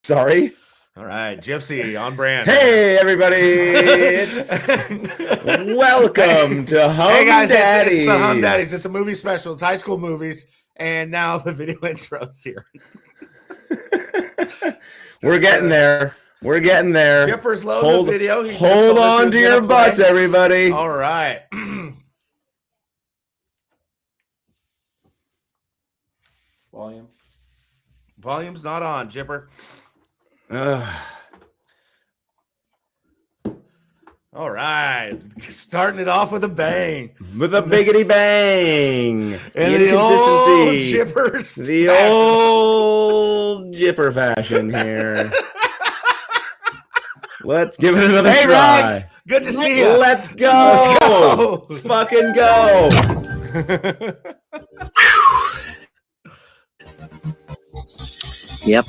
Sorry. All right, Gypsy on brand. Hey, everybody! Welcome to Humm Hey guys, Daddies. it's the Humm Daddies. It's a movie special. It's high school movies, and now the video intro's here. We're getting there. We're getting there. Chipper's loading the video. Hold on to your butts, everybody. All right. Volume's not on, Chipper. All right, starting it off with a bang. With a biggity bang. And the old Jippers. The old Jipper fashion here. Let's give it another try. Rex, good to see you. Let's go. Let's fucking go. Yep.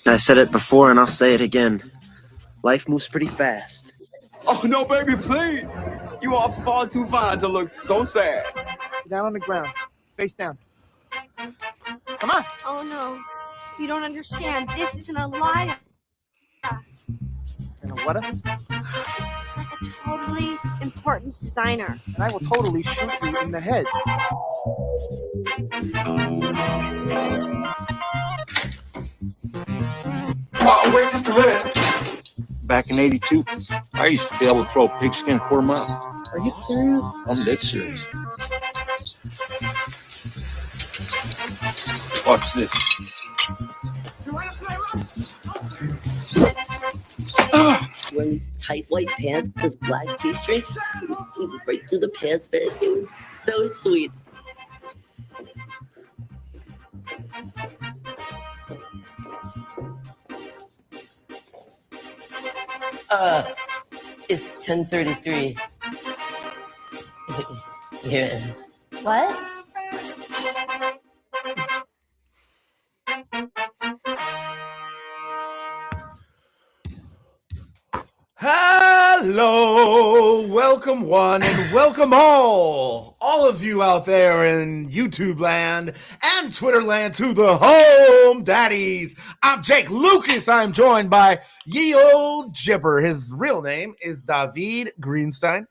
I said it before and I'll say it again. Life moves pretty fast. Oh, no, baby, please. You are far too fine to look so sad. Down on the ground. Face down. Come on. Oh, no. You don't understand. This isn't a lie. And a what? It's like a totally important designer. And I will totally shoot you in the head. Oh, wait just a minute. Back in 82, I used to be able to throw a pigskin quarter mile. Are you serious? I'm dead serious. Watch this. Wearing these tight white pants with those black G-strings. See right through the pants, man. It was so sweet. It's 10:33. Yeah. What? Hello, welcome one and welcome all of you out there in YouTube land and Twitter land to the Humm Daddies. I'm Jake Lucas. I'm joined by ye old Jipper. His real name is David Greenstein,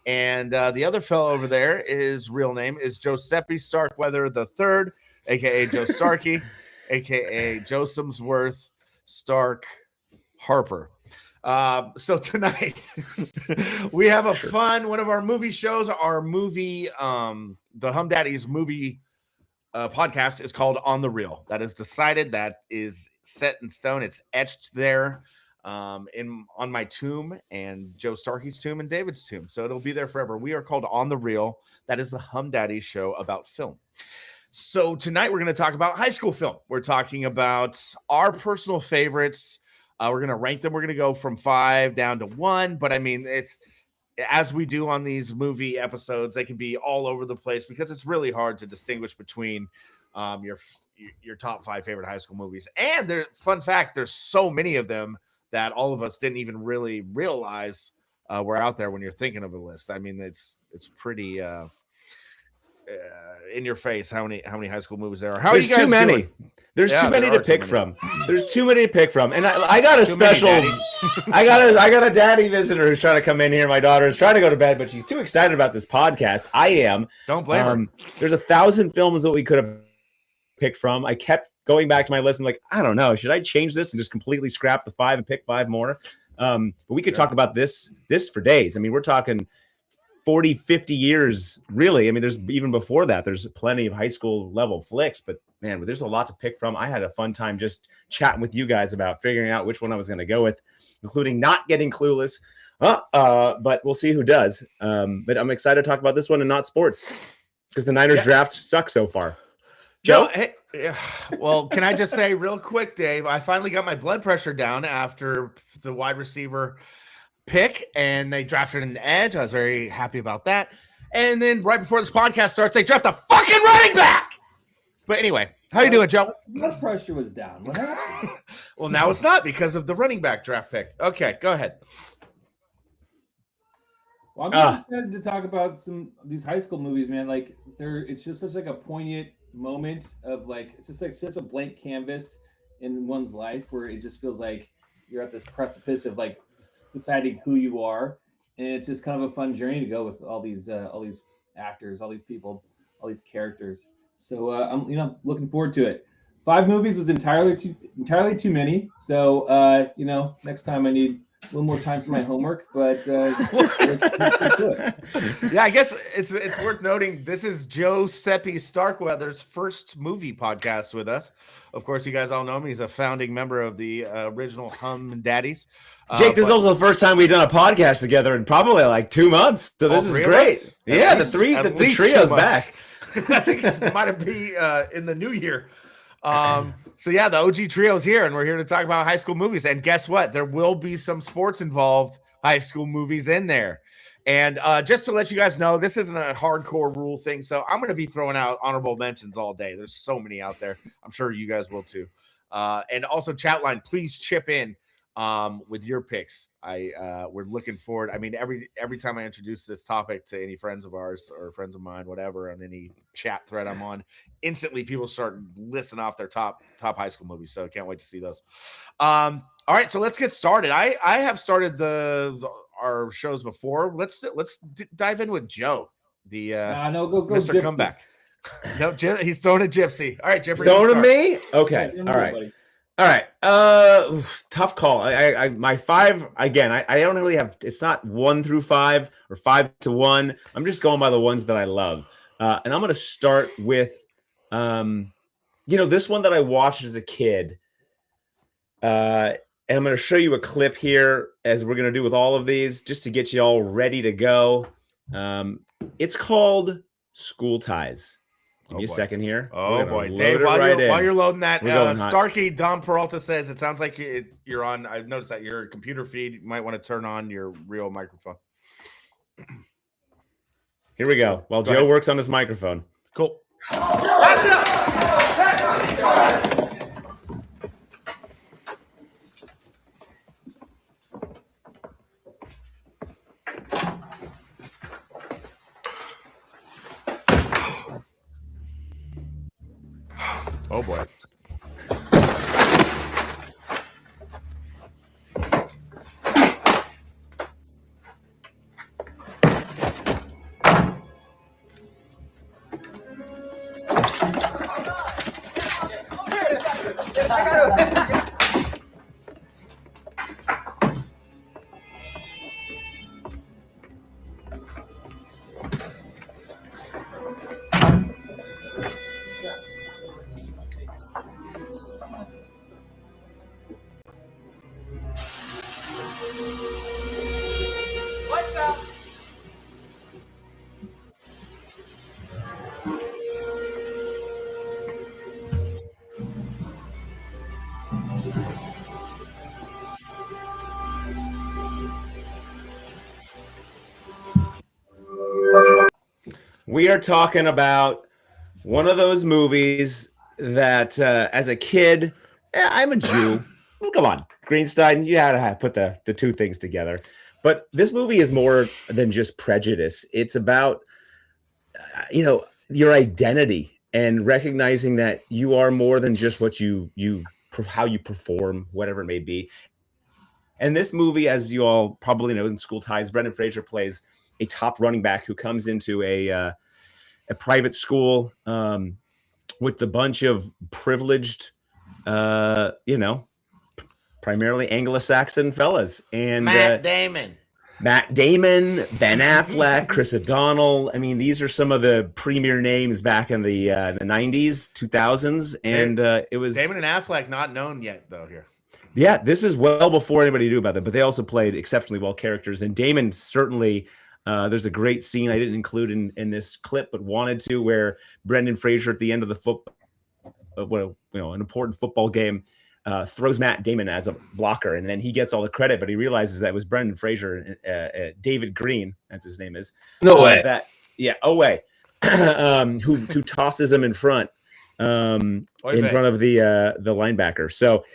and the other fellow over there, his real name is Giuseppe Starkweather III, aka Joe Starkey, aka Joe Simsworth Stark Harper. So tonight we have a fun one of our movie shows. Our movie, the Humm Daddies movie podcast is called On the Reel. That is decided. That is set in stone. It's etched there on my tomb and Joe Starkey's tomb and David's tomb. So it'll be there forever. We are called On the Reel. That is the Humm Daddies show about film. So tonight we're going to talk about high school film. We're talking about our personal favorites. We're going to rank them. We're going to go from 5 down to 1. But I mean, it's as we do on these movie episodes, they can be all over the place because it's really hard to distinguish between your top 5 favorite high school movies. And fun fact, there's so many of them that all of us didn't even really realize were out there when you're thinking of a list. I mean, it's pretty in your face how many high school movies there are. How There's are you guys too many. doing? There's too many to pick from. There's too many to pick from. And I got a Too special many, I got a daddy visitor who's trying to come in here. My daughter is trying to go to bed, but she's too excited about this podcast. I am. Don't blame her. There's 1,000 films that we could have picked from. I kept going back to my list and like, I don't know, should I change this and just completely scrap the 5 and pick 5 more? But we could talk about this for days. I mean, we're talking 40, 50 years, really. I mean, there's even before that, there's plenty of high school level flicks, but man, there's a lot to pick from. I had a fun time just chatting with you guys about figuring out which one I was going to go with, including not getting Clueless. But we'll see who does. But I'm excited to talk about this one and not sports because the Niners drafts suck so far. Joe? No, hey, well, can I just say real quick, Dave, I finally got my blood pressure down after the wide receiver pick and they drafted an edge. I was very happy about that. And then right before this podcast starts, they draft a fucking running back. But anyway, how you doing, Joe? Blood pressure was down. What happened? Well, now it's not because of the running back draft pick. Okay, go ahead. Well, I'm excited to talk about these high school movies, man. Like it's just such like a poignant moment of like, it's just like such a blank canvas. in one's life where it just feels like you're at this precipice of like deciding who you are, and it's just kind of a fun journey to go with all these actors, all these people, all these characters. So I'm looking forward to it. 5 movies was entirely too many. So next time I need a little more time for my homework, but let's get to it. Yeah, I guess it's worth noting this is Giuseppe Starkweather's first movie podcast with us. Of course, you guys all know him. He's a founding member of the original Humm Daddies. Jake, this is also the first time we've done a podcast together in probably like 2 months. So this is great. Yeah, the trio's back. I think it might be in the new year. So yeah, the OG trio's here, and we're here to talk about high school movies. And guess what? There will be some sports involved high school movies in there. And just to let you guys know, this isn't a hardcore rule thing. So I'm going to be throwing out honorable mentions all day. There's so many out there. I'm sure you guys will too. And also chat line, please chip in with your picks. We're looking forward. I mean, every time I introduce this topic to any friends of ours or friends of mine, whatever, on any chat thread I'm on, instantly people start listing off their top high school movies. So I can't wait to see those. All right, so let's get started. I have started our shows before. Let's dive in with Joe, the no, go Mr. Gypsy. Comeback. No, he's throwing a gypsy. All right, Jeffrey, throwing to me. Okay, Yeah, all right. buddy. All right. Tough call. My 5 again. I don't really have. It's not 1 through 5 or 5 to 1. I'm just going by the ones that I love. And I'm going to start with, this one that I watched as a kid. And I'm going to show you a clip here, as we're going to do with all of these, just to get you all ready to go. It's called School Ties. Give me a second here. Oh boy, Dave! While you're loading that, Starkey Don Peralta says it sounds like you're on. I've noticed that your computer feed. You might want to turn on your real microphone. Here we go. While Joe works on his microphone. Cool. Oh boy. We are talking about one of those movies that, as a kid, I'm a Jew. Come on, Greenstein, you had to put the 2 things together. But this movie is more than just prejudice. It's about, your identity and recognizing that you are more than just what how you perform, whatever it may be. And this movie, as you all probably know, in School Ties, Brendan Fraser plays a top running back who comes into a private school with a bunch of privileged, primarily Anglo-Saxon fellas. And Matt Damon, Ben Affleck, Chris O'Donnell. I mean, these are some of the premier names back in the 90s, 2000s. And it was Damon and Affleck not known yet, though, here. Yeah, this is well before anybody knew about them, but they also played exceptionally well characters. And Damon certainly... there's a great scene I didn't include in this clip, but wanted to, where Brendan Fraser at the end of the an important football game, throws Matt Damon as a blocker, and then he gets all the credit, but he realizes that it was Brendan Fraser, David Green, as his name is. No way. Who tosses him in front, front of the linebacker. So,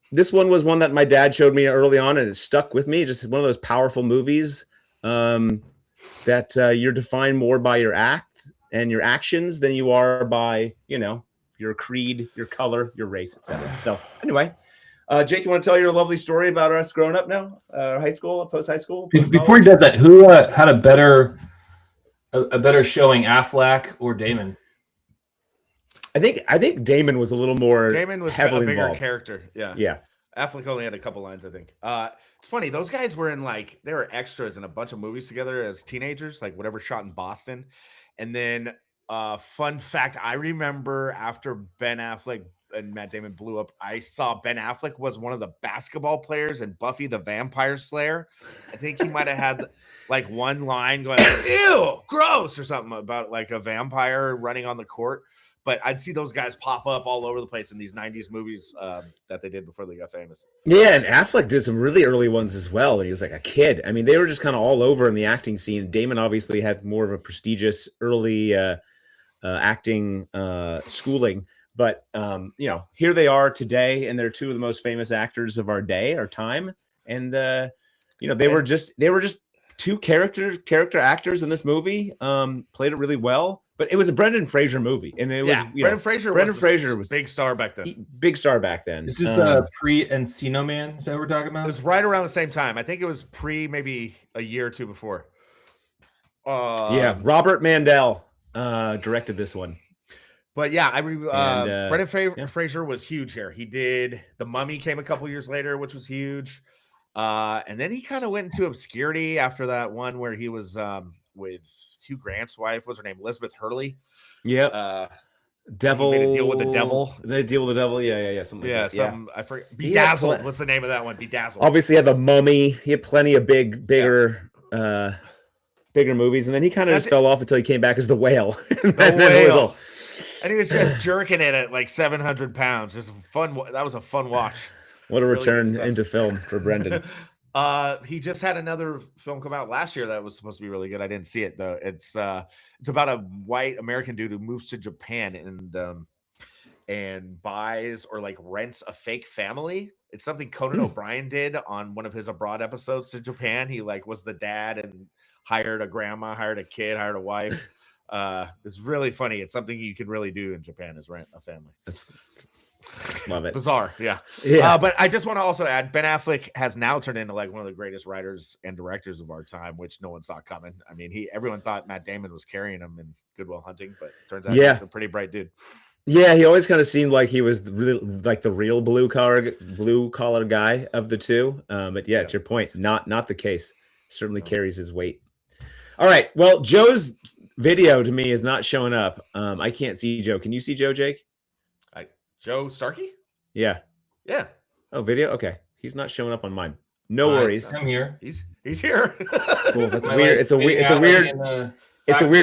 this one was one that my dad showed me early on, and it stuck with me. Just one of those powerful movies that you're defined more by your act and your actions than you are by, your creed, your color, your race, etc. So anyway, Jake, you want to tell your lovely story about us growing up now, high school, post high school? Before he does that, who had a better showing, Affleck or Damon? I think Damon was a little more. Damon was heavily a bigger involved. character. Yeah. Yeah. Affleck only had a couple lines, I think. It's funny. Those guys were in they were extras in a bunch of movies together as teenagers, like whatever shot in Boston. And then, fun fact, I remember after Ben Affleck and Matt Damon blew up, I saw Ben Affleck was one of the basketball players in Buffy the Vampire Slayer. I think he might have had like one line going, ew, gross, or something about like a vampire running on the court. But I'd see those guys pop up all over the place in these 90s movies that they did before they got famous. Yeah, and Affleck did some really early ones as well. He was like a kid. I mean, they were just kind of all over in the acting scene. Damon obviously had more of a prestigious early acting schooling. But, here they are today, and they're two of the most famous actors of our day, our time. And, they were just two character actors in this movie, played it really well. But it was a Brendan Fraser movie, and it was Brendan Fraser was big star back then. Big star back then. This is pre-Encino Man. Is that what we're talking about? It was right around the same time. I think it was maybe a year or two before. Robert Mandel directed this one. But yeah, Brendan Fraser was huge here. He did The Mummy, came a couple years later, which was huge. And then he kind of went into obscurity after that one where he was with Hugh Grant's wife. What's her name? Elizabeth Hurley. Yeah. Devil. He made a deal with the devil. They deal with the devil. Yeah. Something. Like that. I forget. Bedazzled. What's the name of that one? Bedazzled. Obviously, he had The Mummy. He had plenty of bigger movies, and then he kind of just fell off until he came back as the Whale. And he was just jerking it at like 700 pounds. It was fun. That was a fun watch. What a return into film for Brendan. He just had another film come out last year that was supposed to be really good. I didn't see it though. It's about a white American dude who moves to Japan and buys or like rents a fake family. It's something Conan O'Brien did on one of his Abroad episodes to Japan. He like was the dad and hired a grandma, hired a kid, hired a wife. It's really funny. It's something you can really do in Japan is rent a family. Love it. Bizarre. Yeah. But I just want to also add Ben Affleck has now turned into like one of the greatest writers and directors of our time, which no one saw coming. I mean, everyone thought Matt Damon was carrying him in Good Will Hunting, but turns out he's a pretty bright dude. Yeah, he always kind of seemed like he was really like the real blue collar guy of the two. But to your point, not the case. Certainly carries his weight. All right. Well, Joe's video to me is not showing up. I can't see Joe. Can you see Joe, Jake? Joe Starkey? Yeah. Oh, video? Okay. He's not showing up on mine. No worries. I'm here. He's here. Cool. That's weird. It's a weird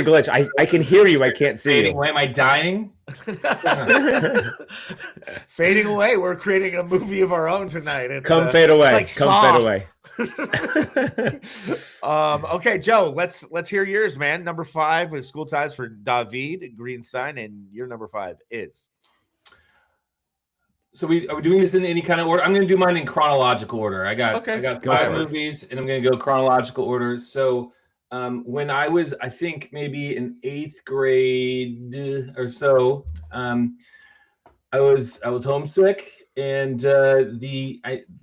glitch. I can hear you. I can't see you. Away. Am I dying? Fading away. We're creating a movie of our own tonight. Fade away. Like fade away. Okay, Joe, let's hear yours, man. Number 5 with School Ties for David Greenstein, and your number 5 is. So are we doing this in any kind of order? I'm going to do mine in chronological order. I got 5 movies, and I'm going to go chronological order. So when I was, I think maybe in 8th grade or so, I was homesick, and there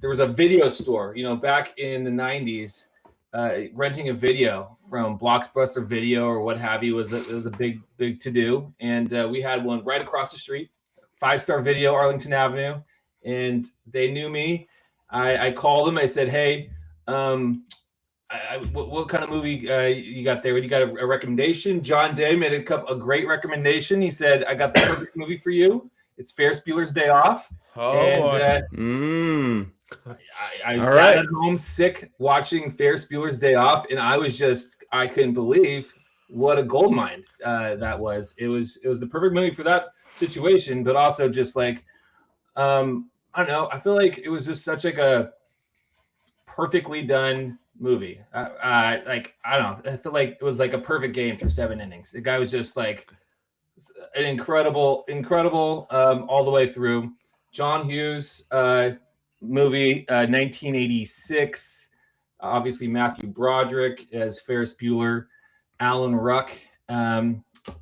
was a video store, back in the 90s, renting a video from Blockbuster Video or what have you was a big to do, and we had one right across the street. 5-Star Video, Arlington Avenue, and they knew me. I called them. I said, "Hey, what kind of movie you got there? You got a recommendation?" John Day made a great recommendation. He said, "I got the perfect movie for you. It's Ferris Bueller's Day Off." I sat at home sick watching Ferris Bueller's Day Off, and I couldn't believe what a goldmine that was. It was the perfect movie for that situation, but also just like I don't know, I feel like it was just such like a perfectly done movie. I don't know, I feel like it was like a perfect game through 7 innings. The guy was just like an incredible all the way through. John Hughes movie, 1986, obviously Matthew Broderick as Ferris Bueller, Alan Ruck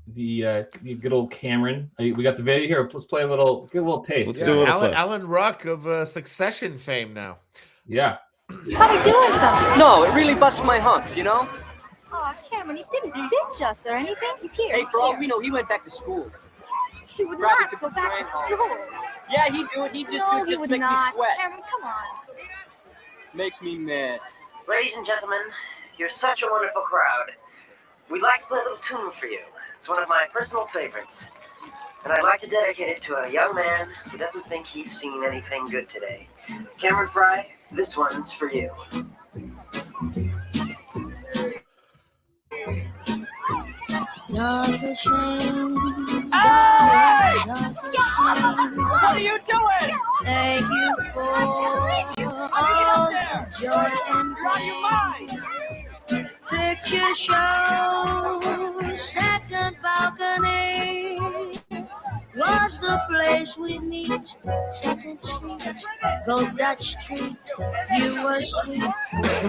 the good old Cameron. We got the video here. Let's play a little, get a little taste. Let's do a little clip. Alan Ruck of Succession fame now. Yeah. Probably doing something. No, it really busts my hump, you know? Oh, Cameron, he didn't ditch us or anything. He's here. Hey, He's for all here. we know, he went back to school. He would Probably not took go the back train to home. school. Yeah, he'd do it. He'd just No, do it he just would to make not. me sweat. Cameron, come on. Makes me mad. Ladies and gentlemen, you're such a wonderful crowd. We'd like to play a little tune for you. It's one of my personal favorites. And I'd like to dedicate it to a young man who doesn't think he's seen anything good today. Cameron Fry, this one's for you. Not a shame. Hey! What What are you doing? Thank you for all the joy and pain. Picture show, second balcony was the place we meet. Second seat, go Dutch Street, you were sweet. Not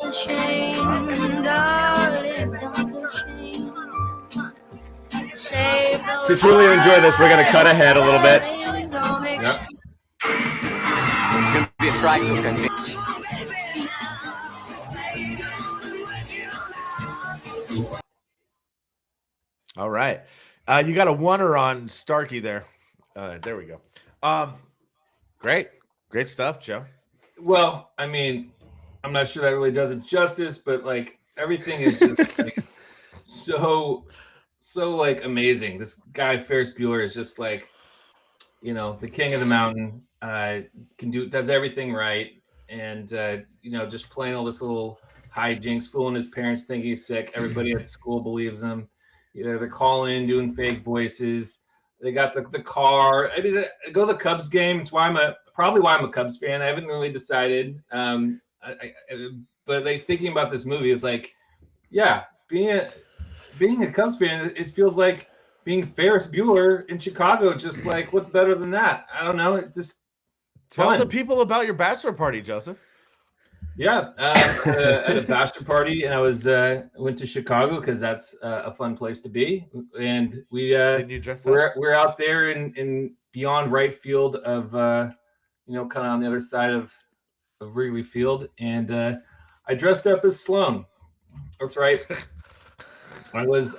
a shame, darling, not a shame. Save To truly enjoy this, we're going to cut ahead a little bit. Yep. It's gonna be a fry cook, I think. All right. You got a oneer on Starkey there. There we go. Great stuff, Joe. Well, I mean, I'm not sure that really does it justice, but like everything is just like so like amazing. This guy Ferris Bueller is just like, you know, the king of the mountain. Does everything right, and you know, just playing all this little hijinks, fooling his parents, thinking he's sick. Everybody at school believes him. You know, they're calling in, doing fake voices. They got the car. I mean, go to the Cubs game. It's probably why I'm a Cubs fan. I haven't really decided. But like thinking about this movie is like, yeah, being a Cubs fan, it feels like being Ferris Bueller in Chicago. Just like, what's better than that? I don't know. It just tell fun. the people about your bachelor party, Joseph. Yeah, at a bachelor party, and I went to Chicago because that's a fun place to be. And we're out there in beyond right field of you know, kind of on the other side of Wrigley Field, and I dressed up as Sloan. That's right. I was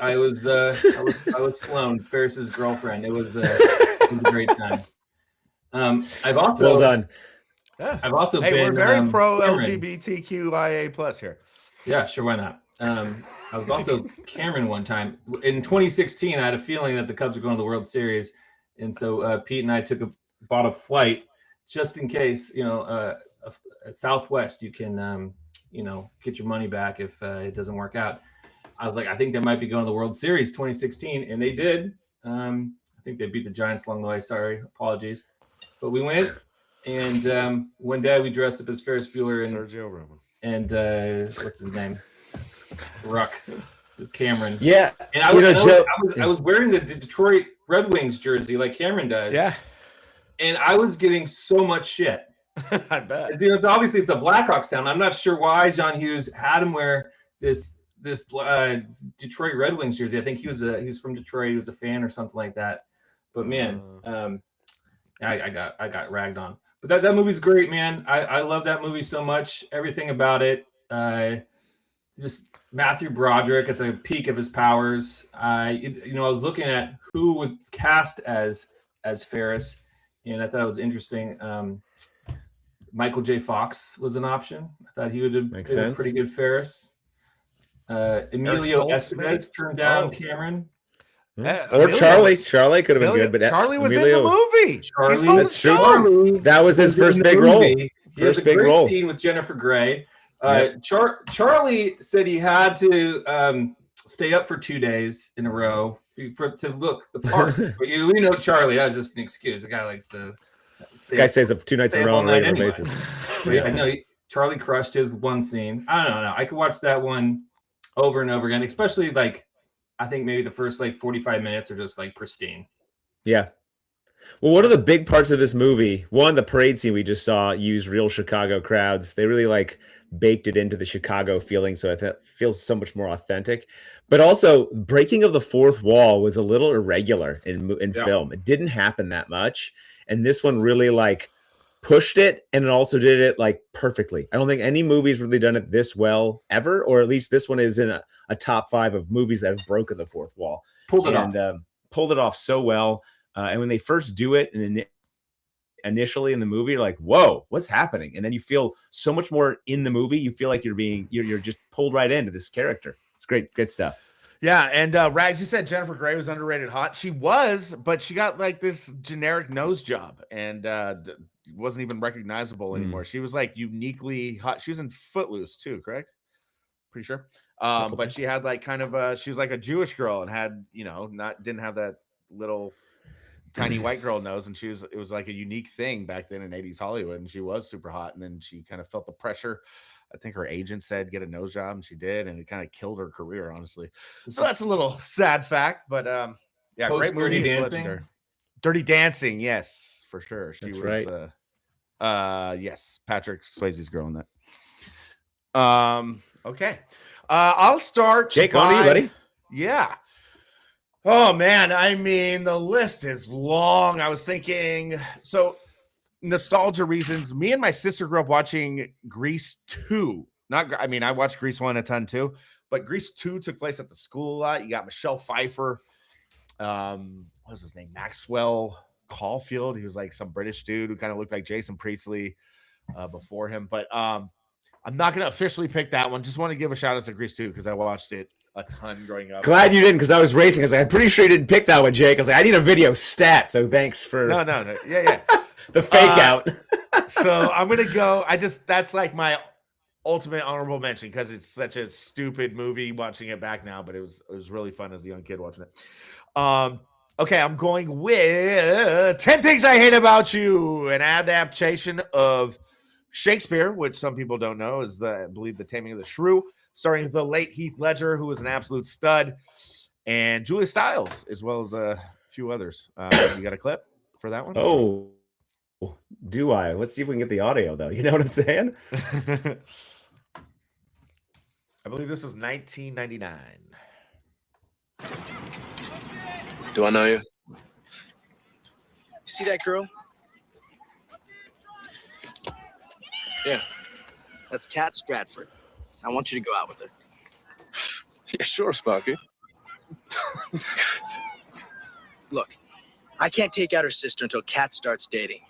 Sloan, Ferris's girlfriend. It was a great time. I've also well done. Yeah. I've also been. We're very pro Cameron. LGBTQIA plus here. Yeah, sure, why not? I was also Cameron one time in 2016. I had a feeling that the Cubs were going to the World Series, and so Pete and I bought a flight just in case. You know, at Southwest, you can you know, get your money back if it doesn't work out. I was like, I think they might be going to the World Series 2016, and they did. I think they beat the Giants along the way. Sorry, apologies, but we went. And one day we dressed up as Ferris Bueller and Sergio Roman. And what's his name? Ruck. Cameron. Yeah. And I was wearing the Detroit Red Wings jersey like Cameron does. Yeah. And I was getting so much shit. I bet. You know, it's a Blackhawks town. I'm not sure why John Hughes had him wear this Detroit Red Wings jersey. I think he was from Detroit. He was a fan or something like that. But man, I got ragged on. But that movie's great, man. I love that movie so much. Everything about it. Just Matthew Broderick at the peak of his powers. I was looking at who was cast as Ferris, and I thought it was interesting. Michael J. Fox was an option. I thought he would have been a pretty good Ferris. Emilio Estevez turned down Cameron. Yeah. Or Charlie. Charlie could have been good, but Charlie was in the movie. Charlie, that was his first big role. First big role. Scene with Jennifer Grey. Charlie said he had to stay up for 2 days in a row to look the part. But we know Charlie. That was just an excuse. The guy likes to. The guy stays up 2 nights in a row on a regular basis. Yeah, I know. Charlie crushed his one scene. I don't know. I could watch that one over and over again, especially like. I think maybe the first 45 minutes are just pristine. Yeah. Well, one of the big parts of this movie, the parade scene we just saw used real Chicago crowds. They really baked it into the Chicago feeling, so it feels so much more authentic. But also, breaking of the fourth wall was a little irregular in film. It didn't happen that much, and this one really like pushed it, and it also did it like perfectly. I don't think any movie's really done it this well ever, or at least this one is in a top 5 of movies that have broken the fourth wall. Pulled it off so well. And when they first do it, and initially in the movie, you're like, whoa, what's happening? And then you feel so much more in the movie. You feel like you're just pulled right into this character. It's great stuff. Yeah, and Rags, you said Jennifer Grey was underrated hot. She was, but she got like this generic nose job and wasn't even recognizable anymore. She was like uniquely hot. She was in Footloose too, correct? Pretty sure. But she had like kind of she was like a Jewish girl and had, didn't have that little tiny white girl nose, and it was like a unique thing back then in 80s Hollywood, and she was super hot, and then she kind of felt the pressure. I think her agent said get a nose job, and she did, and it kind of killed her career, honestly. So that's a little sad fact, but yeah, great movie. Dirty Dancing. Dirty Dancing, yes, for sure. She that's was right. Yes, Patrick Swayze's girl in that. Okay. I'll start. Jake, on to you, buddy. Yeah. Oh man, I mean the list is long. I was thinking, so nostalgia reasons. Me and my sister grew up watching Grease 2. I watched Grease 1 a ton too, but Grease 2 took place at the school a lot. You got Michelle Pfeiffer. What was his name? Maxwell Caulfield. He was like some British dude who kind of looked like Jason Priestley before him. But I'm not going to officially pick that one. Just want to give a shout out to Grease 2 because I watched it a ton growing up. Glad you didn't, because I was racing. I was like, I'm pretty sure you didn't pick that one, Jake. I was like, I need a video stat, so thanks for no. Yeah. The fake out. So I'm gonna go. That's like my ultimate honorable mention because it's such a stupid movie watching it back now, but it was really fun as a young kid watching it. Okay, I'm going with 10 Things I Hate About You, an adaptation of Shakespeare, which some people don't know is I believe the Taming of the Shrew, starring the late Heath Ledger, who was an absolute stud, and Julia Stiles, as well as a few others. You got a clip for that one? Oh, do I? Let's see if we can get the audio, though. You know what I'm saying? I believe this was 1999. Do I know you? See that girl? Yeah. That's Kat Stratford. I want you to go out with her. Yeah, sure, Sparky. Look, I can't take out her sister until Kat starts dating.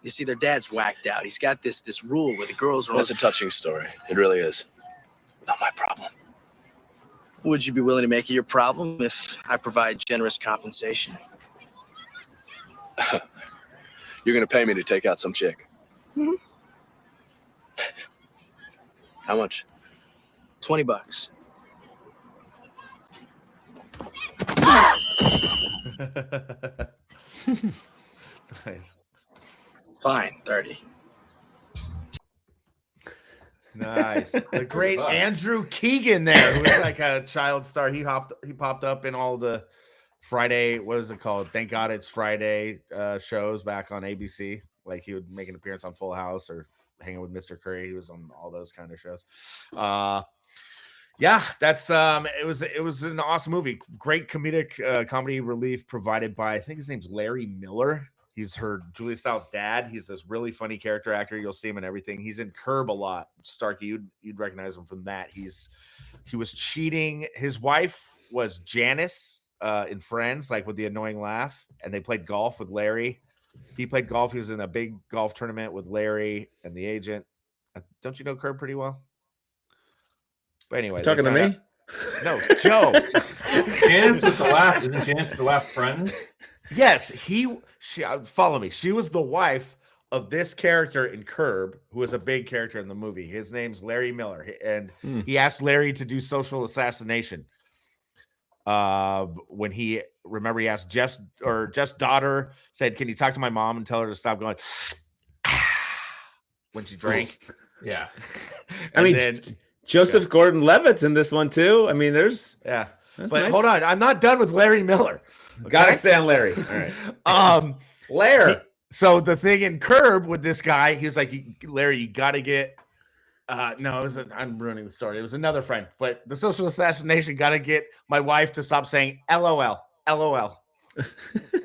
You see, their dad's whacked out. He's got this rule where the girls are... That's a touching story. It really is. Not my problem. Would you be willing to make it your problem if I provide generous compensation? You're going to pay me to take out some chick. Mm-hmm. How much? $20. Nice. Fine, 30. Nice. The great Andrew Keegan there, who was like a child star. He popped up in all the Friday, what is it called? Thank God It's Friday shows back on ABC. Like he would make an appearance on Full House or hanging with Mr. Curry. He was on all those kind of shows. Yeah, that's it was an awesome movie. Great comedic comedy relief provided by, I think his name's Larry Miller. He's her Julia Stiles' dad. He's this really funny character actor. You'll see him in everything. He's in Curb a lot. Starkey, you'd recognize him from that. He was cheating. His wife was Janice in Friends, like with the annoying laugh, and they played golf with Larry. He played golf. He was in a big golf tournament with Larry and the agent. Don't you know Curb pretty well? But anyway, talking to me? No, Joe. Janice with the laugh. Isn't Janice with the laugh Friends? Yes, she follow me. She was the wife of this character in Curb, who was a big character in the movie. His name's Larry Miller, and he asked Larry to do social assassination. When he asked Jeff's daughter, said, "Can you talk to my mom and tell her to stop going?" When she drank. Yeah. I mean, Joseph Gordon-Levitt's in this one too. I mean, there's but nice. Hold on, I'm not done with Larry Miller. Okay? Gotta stay on Larry. All right. Larry. So the thing in Curb with this guy, he was like, Larry, you got to get No, I'm ruining the story. It was another friend, but the social assassination got to get my wife to stop saying LOL. LOL.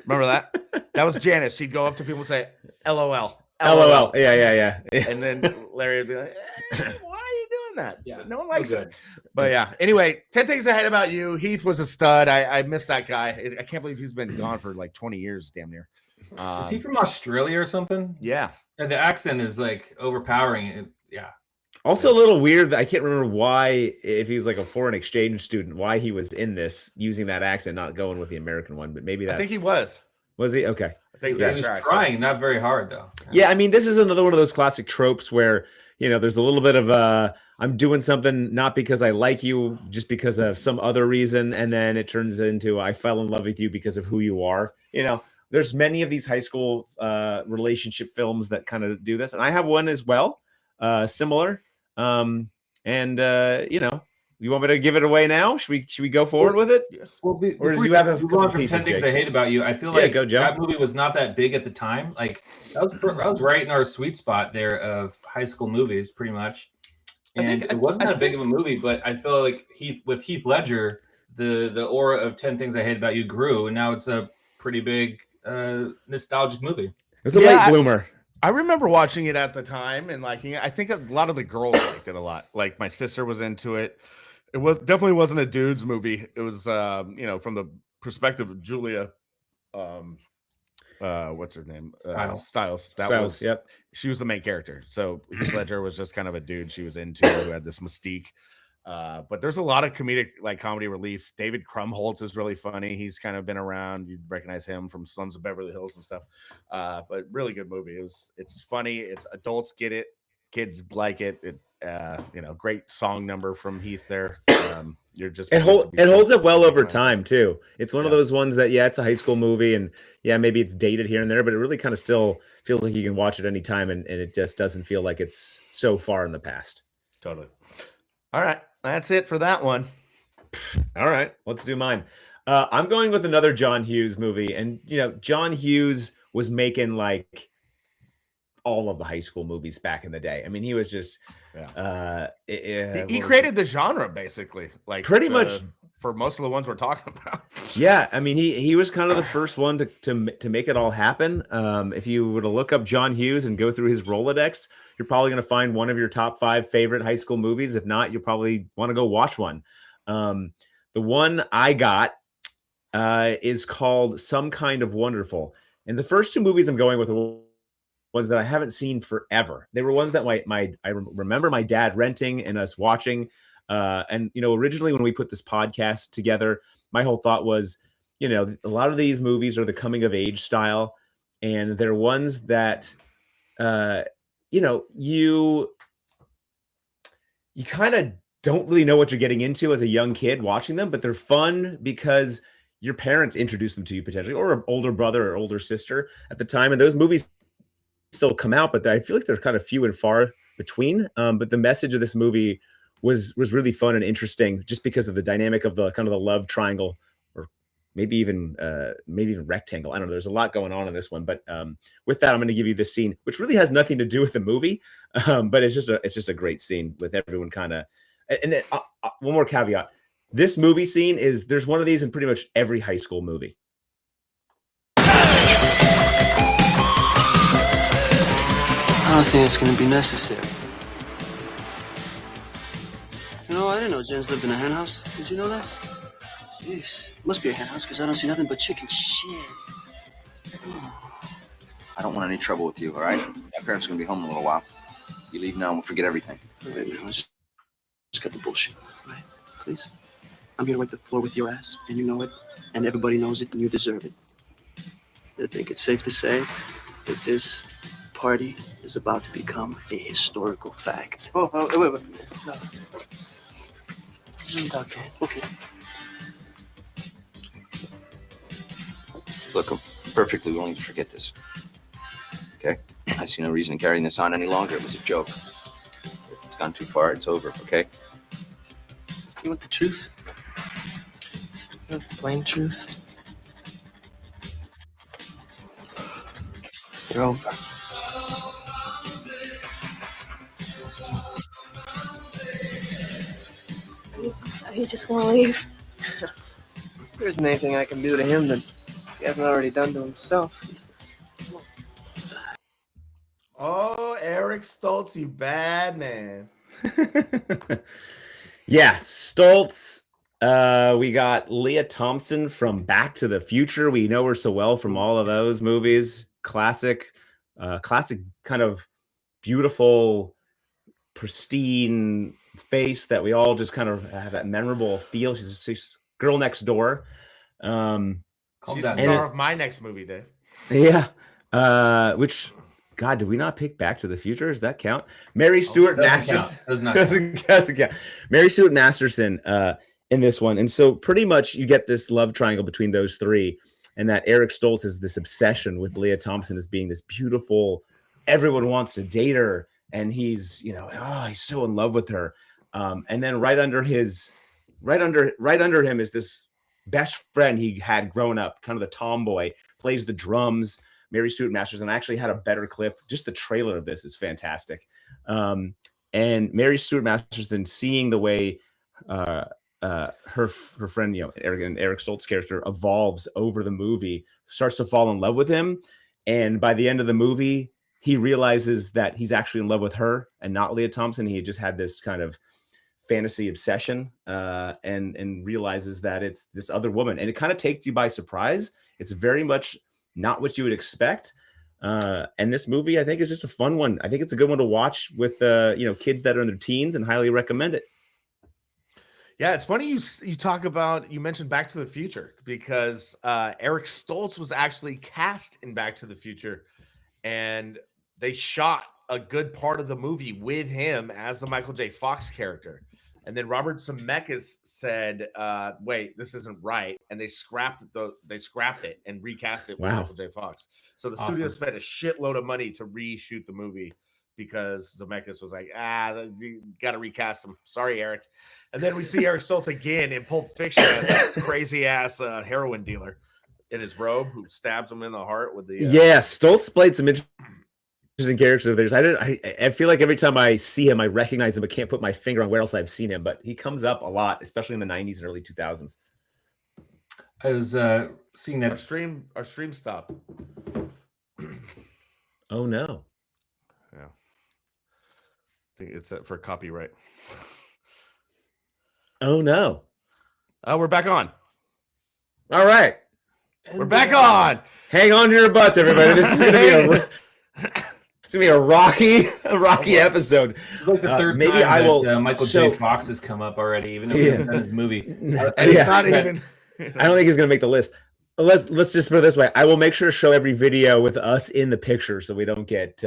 Remember that? That was Janice. She'd go up to people and say LOL. LOL. Yeah. And then Larry would be like, why are you doing that? Yeah, no one likes it. But yeah, anyway, 10 Things I Hate About You. Heath was a stud. I miss that guy. I can't believe he's been gone for like 20 years, damn near. Is he from Australia or something? Yeah. And the accent is like overpowering. Yeah. Also a little weird that I can't remember why, if he's like a foreign exchange student, why he was in this using that accent, not going with the American one, but maybe that. I think he was. Was he? Okay. I think he was trying, not very hard though. Yeah, I mean, this is another one of those classic tropes where, you know, there's a little bit of I'm doing something not because I like you, just because of some other reason, and then it turns into I fell in love with you because of who you are. You know, there's many of these high school relationship films that kind of do this, and I have one as well, similar. You know, you want me to give it away now? Should we go forward with it? Well, or do you have a couple from 10 Things I Hate About You? I feel like go, Joe. that movie was not that big at the time. Like that was right in our sweet spot there of high school movies, pretty much. And it wasn't that big of a movie, but I feel like with Heath Ledger, the aura of 10 Things I Hate About You grew, and now it's a pretty big nostalgic movie. It was a late bloomer. I remember watching it at the time and liking it. I think a lot of the girls liked it a lot. Like my sister was into it. It definitely wasn't a dude's movie. It was, you know, from the perspective of Julia, what's her name? Stiles. Yep. She was the main character. So Heath Ledger was just kind of a dude she was into who had this mystique. But there's a lot of comedy relief. David Krumholtz is really funny. He's kind of been around. You'd recognize him from Slums of Beverly Hills and stuff. But really good movie. It's funny. It's adults get it. Kids like it. You know, great song number from Heath there. It holds up well over time too. It's one of those ones that it's a high school movie, and maybe it's dated here and there, but it really kind of still feels like you can watch it anytime, and it just doesn't feel like it's so far in the past. Totally. All right, that's it for that one. All right, let's do mine. I'm going with another John Hughes movie, and you know, John Hughes was making like all of the high school movies back in the day. I mean, he was just he created the genre basically, like pretty much for most of the ones we're talking about. Yeah, I mean, he was kind of the first one to make it all happen. If you were to look up John Hughes and go through his Rolodex, you're probably going to find one of your top 5 favorite high school movies. If not, you'll probably want to go watch one. The one I got is called Some Kind of Wonderful. And the first 2 movies I'm going with ones that I haven't seen forever. They were ones that I remember my dad renting and us watching. And, you know, originally when we put this podcast together, my whole thought was, you know, a lot of these movies are the coming of age style. And they're ones that, you know, you kind of don't really know what you're getting into as a young kid watching them, but they're fun because your parents introduced them to you potentially, or an older brother or older sister at the time. And those movies still come out, but I feel like they're kind of few and far between. But the message of this movie was really fun and interesting, just because of the dynamic of the kind of the love triangle, or maybe even rectangle. I don't know. There's a lot going on in this one, but with that, I'm going to give you this scene, which really has nothing to do with the movie, but it's just a great scene with everyone kind of. And then, one more caveat: this movie scene there's one of these in pretty much every high school movie. I don't think it's going to be necessary. You know, I didn't know Jens lived in a hen house. Did you know that? Jeez, must be a hen house because I don't see nothing but chicken shit. I don't want any trouble with you, all right? My parents are going to be home in a little while. You leave now and we'll forget everything. Wait, man, let's cut the bullshit, all right? Please? I'm here to wipe the floor with your ass, and you know it, and everybody knows it, and you deserve it. I think it's safe to say that this party is about to become a historical fact. Oh, wait. No. Okay. Look, I'm perfectly willing to forget this. Okay? I see no reason in carrying this on any longer. It was a joke. It's gone too far. It's over, okay? You want the truth? You want the plain truth? You're over. Are you just gonna leave? There isn't anything I can do to him that he hasn't already done to himself. Oh, Eric Stoltz, you bad man. Yeah, Stoltz. We got Leah Thompson from Back to the Future. We know her so well from all of those movies. Classic kind of beautiful, pristine face that we all just kind of have that memorable feel. She's girl next door. She's the star of my next movie, Dave. Yeah. Which, God, did we not pick Back to the Future? Does that count? Mary Stuart Masterson. Doesn't count. Mary Stuart Masterson in this one. And so pretty much you get this love triangle between those three. And that Eric Stoltz is this obsession with Leah Thompson as being this beautiful, everyone wants to date her. And he's, he's so in love with her. And then right under him is this best friend he had growing up, kind of the tomboy, plays the drums, Mary Stuart Masterson. I actually had a better clip. Just the trailer of this is fantastic. And Mary Stuart Masterson, seeing the way her friend, Eric Stoltz's character evolves over the movie, starts to fall in love with him. And by the end of the movie, he realizes that he's actually in love with her and not Leah Thompson. He had just had this kind of fantasy obsession and realizes that it's this other woman. And it kind of takes you by surprise. It's very much not what you would expect. And this movie, I think, is just a fun one. I think it's a good one to watch with kids that are in their teens, and highly recommend it. Yeah, it's funny you mentioned Back to the Future, because Eric Stoltz was actually cast in Back to the Future, and they shot a good part of the movie with him as the Michael J. Fox character. And then Robert Zemeckis said, wait, this isn't right. And they scrapped it and recast it with Michael J. Fox. So the studio spent a shitload of money to reshoot the movie because Zemeckis was like, you got to recast him. Sorry, Eric. And then we see Eric Stoltz again in Pulp Fiction as that crazy ass heroin dealer in his robe who stabs him in the heart with the. Stoltz played some interesting characters of theirs. I feel like every time I see him, I recognize him, but can't put my finger on where else I've seen him. But he comes up a lot, especially in the 90s and early 2000s. I was seeing that our stream stopped. Oh no. Yeah. I think it's set for copyright. Oh no. Oh, we're back on. All right. We're back on. Hang on to your butts, everybody. This is gonna be a rocky episode. It's like the third maybe time I will. Michael J. Fox has come up already, even though he hasn't done his movie. And it's not even. I don't think he's gonna make the list. Let's just put it this way. I will make sure to show every video with us in the picture, so we don't get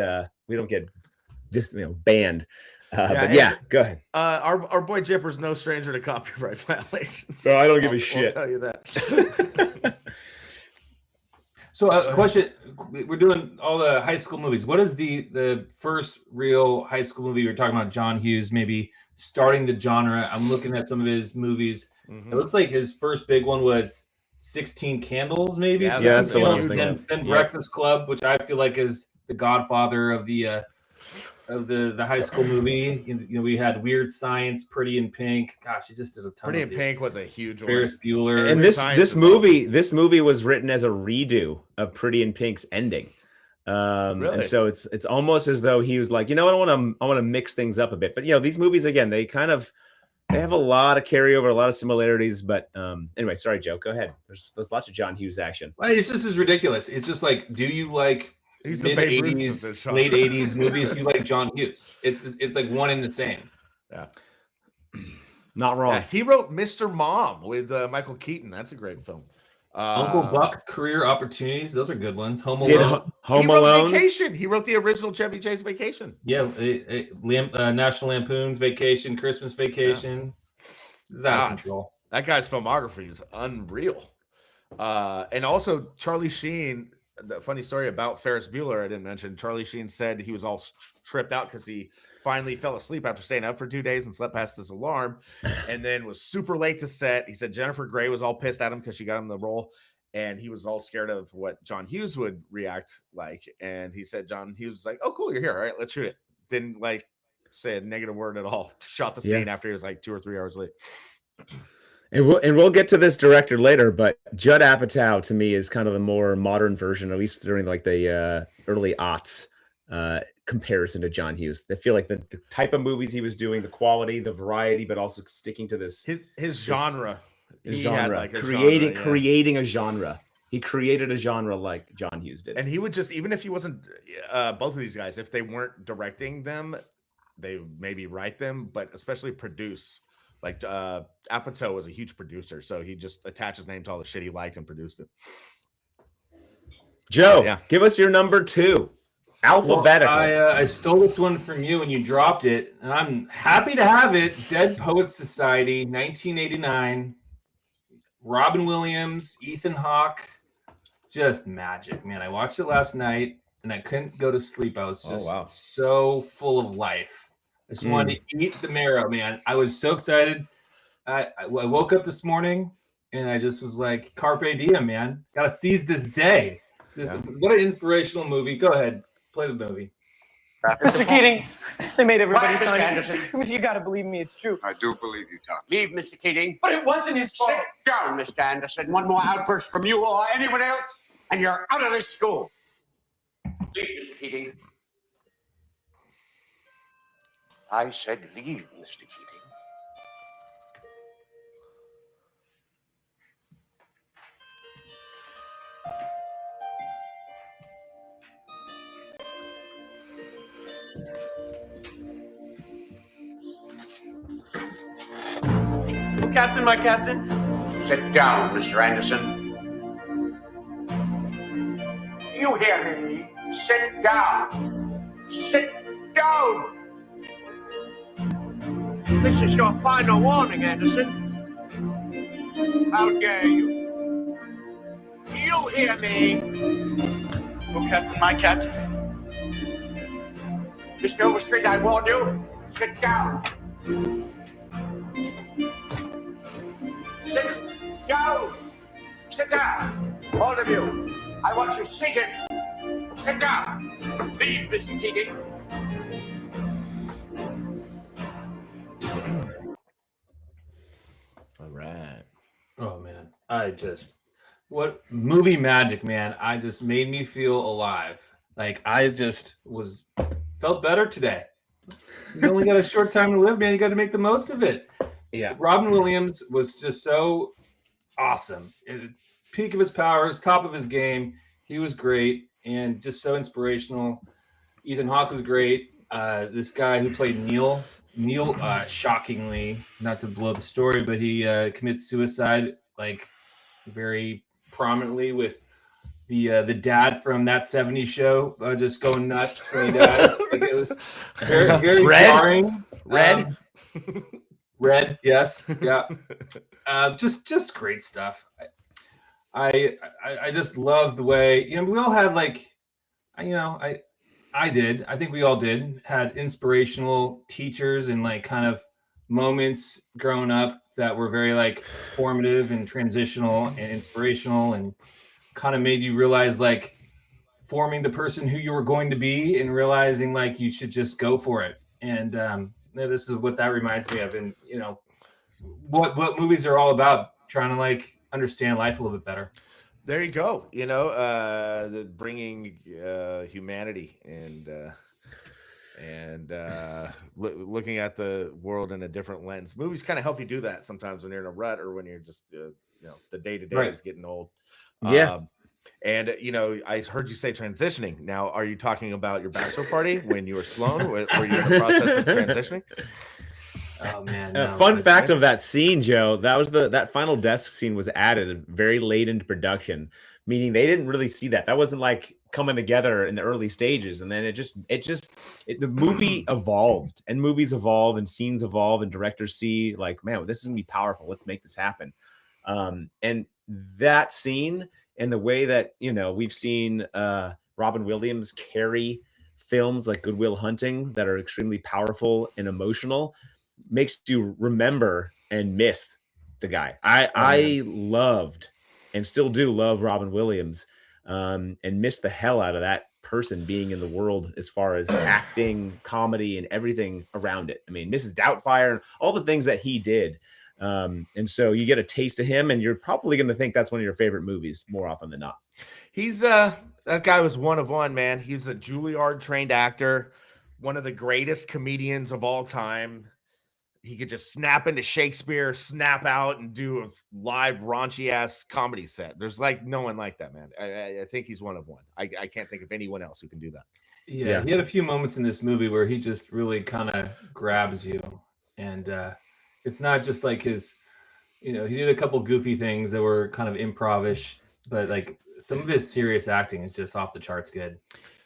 just banned. Go ahead. Our boy Jipper's no stranger to copyright violations. No, I don't give a shit. I'll tell you that. So, question: we're doing all the high school movies. What is the first real high school movie? We're talking about John Hughes, maybe starting the genre. I'm looking at some of his movies. Mm-hmm. It looks like his first big one was 16 Candles, maybe. Yeah, that's the one I was thinking. Then Breakfast Club, which I feel like is the godfather of the high school movie. We had Weird Science, Pretty in Pink. Gosh, he just did a ton. Pretty in Pink was a huge one. Ferris Bueller. And this movie was written as a redo of Pretty in Pink's ending. Really? And so it's almost as though he was like, I want to mix things up a bit. But these movies again, they have a lot of carryover, a lot of similarities. But anyway, sorry, Joe, go ahead. There's lots of John Hughes action. Well, it's just as ridiculous. It's just like, do you like He's mid 80s, late 80s movies? You like John Hughes? It's like one and the same. Yeah, not wrong. Yeah, he wrote Mr. Mom with Michael Keaton. That's a great film. Uncle Buck, Career Opportunities. Those are good ones. Home Alone. Home Alone. Vacation. He wrote the original Chevy Chase Vacation. Yeah, National Lampoon's Vacation, Christmas Vacation. Yeah. It's out of control. That guy's filmography is unreal. And also Charlie Sheen. The funny story about Ferris Bueller I didn't mention. Charlie Sheen said he was all tripped out because he finally fell asleep after staying up for 2 days and slept past his alarm, and then was super late to set. He said Jennifer Grey was all pissed at him because she got him the role, and he was all scared of what John Hughes would react like. And he said John Hughes was like, "Oh, cool, you're here. All right, let's shoot it." Didn't say a negative word at all. Shot the scene after he was like 2 or 3 hours late. And we'll get to this director later, but Judd Apatow to me is kind of the more modern version, at least during like the early aughts comparison to John Hughes. I feel like the type of movies he was doing, the quality, the variety, but also sticking to his genre. His He genre, had like a creating genre, yeah. creating a genre. He created a genre like John Hughes did. And he would just, even if he wasn't, both of these guys, if they weren't directing them, they maybe write them, but especially produce. Like Apatow was a huge producer, so he just attached his name to all the shit he liked and produced it. Joe, give us your number 2. Alphabetical. Well, I stole this one from you and you dropped it, and I'm happy to have it. Dead Poets Society, 1989. Robin Williams, Ethan Hawke, just magic, man. I watched it last night and I couldn't go to sleep. I was just so full of life. I just wanted to eat the marrow, man. I was so excited. I woke up this morning and I just was like, carpe diem, man. Gotta seize this day. What an inspirational movie. Go ahead, play the movie. Mr. Keating, they made everybody Quiet, Mr. sign Anderson. it. You gotta believe me, it's true. I do believe you, Tom. Leave, Mr. Keating. But it wasn't his fault. Sit down, Mr. Anderson. One more outburst from you or anyone else, and you're out of this school. Leave, Mr. Keating. I said leave, Mr. Keating. Captain, my captain. Sit down, Mr. Anderson. You hear me? Sit down. Sit down. This is your final warning, Anderson. How dare you? You hear me? Oh, Captain, my captain. Mr. Overstreet, I warn you. Sit down. Sit down. Sit down. All of you. I want you seated. Sit down. Leave, Mr. Keating. All right. Oh man, what movie magic, man. I just made me feel alive. Like I just felt better today. You only got a short time to live, man. You got to make the most of it. Yeah. Robin Williams was just so awesome. At the peak of his powers, top of his game. He was great and just so inspirational. Ethan Hawke was great. This guy who played Neil, shockingly, not to blow the story, but he commits suicide like very prominently with the dad from That 70s Show just going nuts when he died. Like, it was very, very jarring. Red, yes, yeah. Just great stuff. I just love the way, we all had like, I did. I think we all did. Had inspirational teachers and like kind of moments growing up that were very like formative and transitional and inspirational and kind of made you realize like forming the person who you were going to be and realizing like you should just go for it. And this is what that reminds me of. And what movies are all about, trying to like understand life a little bit better. There you go. Bringing humanity and looking at the world in a different lens. Movies kind of help you do that sometimes when you're in a rut or when you're just, the day-to-day is getting old. Yeah. And I heard you say transitioning. Now, are you talking about your bachelor party when you were Sloan? Were you in the process of transitioning? Oh man! Fun fact of that scene, Joe. That final desk scene was added very late into production, meaning they didn't really see that. That wasn't like coming together in the early stages, and then the movie evolved, and movies evolve, and scenes evolve, and directors see like, man, this is gonna be powerful. Let's make this happen. And that scene and the way that we've seen Robin Williams carry films like Good Will Hunting that are extremely powerful and emotional makes you remember and miss the guy. I loved and still do love Robin Williams, and miss the hell out of that person being in the world as far as acting, comedy, and everything around it. I mean, Mrs. Doubtfire, all the things that he did. And so you get a taste of him, and you're probably going to think that's one of your favorite movies more often than not. He's that guy was one of one, man. He's a Juilliard trained actor, one of the greatest comedians of all time. He could just snap into Shakespeare, snap out, and do a live raunchy ass comedy set. There's like no one like that, man. I think he's one of one. I can't think of anyone else who can do that. Yeah, he had a few moments in this movie where he just really kind of grabs you, and it's not just like his, he did a couple goofy things that were kind of improvish, but like some of his serious acting is just off the charts good.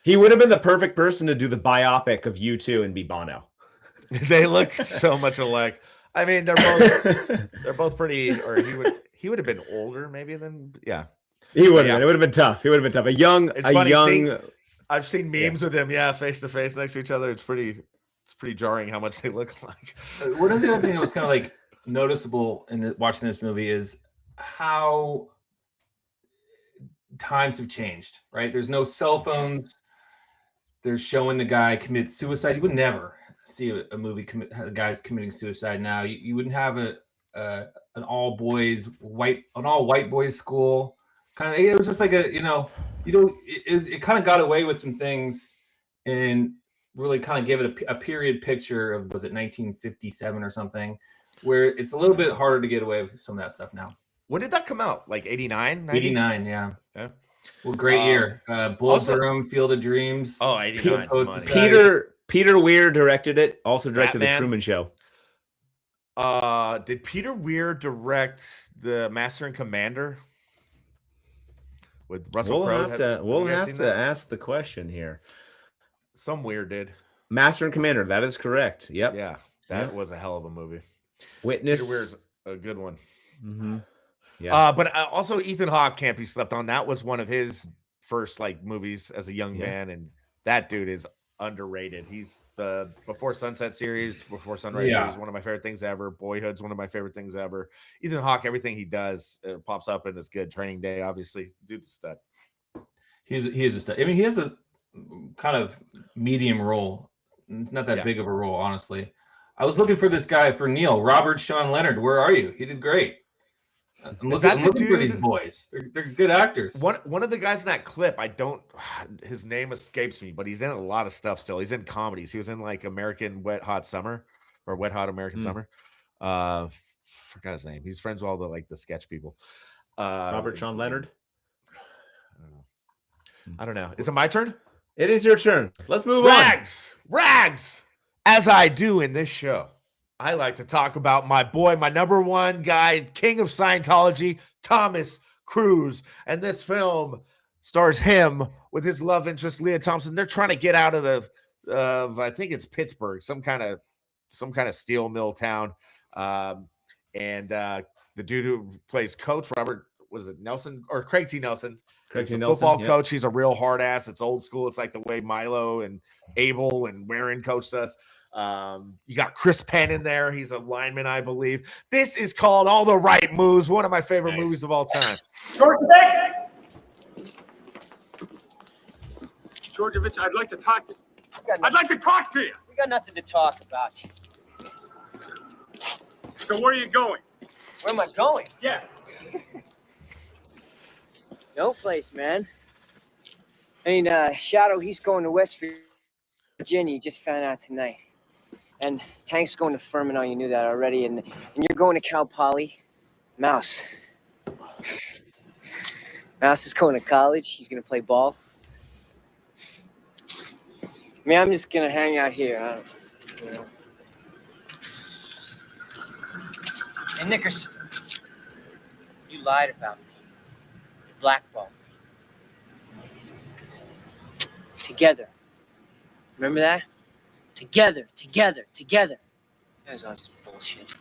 He would have been the perfect person to do the biopic of U2 and be Bono. They look so much alike. I mean, they're both pretty. Or he would have been older, maybe than He would have been. It would have been tough. He would have been tough. I've seen memes with him, face to face next to each other. It's pretty jarring how much they look like. One of the other things that was kind of like noticeable in watching this movie is how times have changed. Right? There's no cell phones. They're showing the guy commit suicide. You would never see a movie guys committing suicide now. You wouldn't have an all white boys school. Kind of, it was just like it kind of got away with some things and really kind of gave it a period picture of, was it 1957 or something, where it's a little bit harder to get away with some of that stuff now. When did that come out? Like 89? 89, yeah. Well, great year. Bull Durham, Field of Dreams. Oh, 89. Peter Weir directed it. Also directed Batman. The Truman Show. Did Peter Weir direct the Master and Commander with Russell Crowe? We'll have to ask the question here. Some Weir did. Master and Commander. That is correct. Yep. Yeah, that was a hell of a movie. Witness. Peter Weir's a good one. Mm-hmm. Yeah. But also Ethan Hawke can't be slept on. That was one of his first movies as a young man, and that dude is underrated. He's the Before Sunset series, Before Sunrise series, one of my favorite things ever. Boyhood's one of my favorite things ever. Ethan Hawke, everything he does pops up and is good. Training Day, obviously, dude's a stud. He is a stud. I mean, he has a kind of medium role. It's not that big of a role, honestly. I was looking for this guy for Neil, Robert Sean Leonard. Where are you? He did great. I'm looking for these boys. They're good actors. One of the guys in that clip, his name escapes me, but he's in a lot of stuff still. He's in comedies. He was in American Wet Hot Summer or Wet Hot American Summer. Forgot his name. He's friends with all the sketch people. Robert Sean Leonard. I don't know. Is it my turn? It is your turn. Let's move Rags. As I do in this show, I like to talk about my boy, my number one guy, king of Scientology, Thomas Cruise. And this film stars him with his love interest, Leah Thompson. They're trying to get out of I think it's Pittsburgh, some kind of steel mill town. And the dude who plays Coach, Robert, was it Nelson or Craig T. Nelson? He's the football coach. He's a real hard ass. It's old school. It's like the way Milo and Abel and Warren coached us. You got Chris Penn in there. He's a lineman, I believe. This is called All the Right Moves, one of my favorite movies of all time. Georgievich, I'd like to talk to you. I'd like to talk to you. We got nothing to talk about. So where are you going? Where am I going? Yeah. No place, man. I mean, Shadow, he's going to West Virginia. You just found out tonight. And Tank's going to Furman. Oh, you knew that already. And you're going to Cal Poly. Mouse. Mouse is going to college. He's going to play ball. I mean, I'm just going to hang out here. Hey, Nickerson. You lied about me. You blackballed me. Together. Remember that? Together. That was all just bullshit.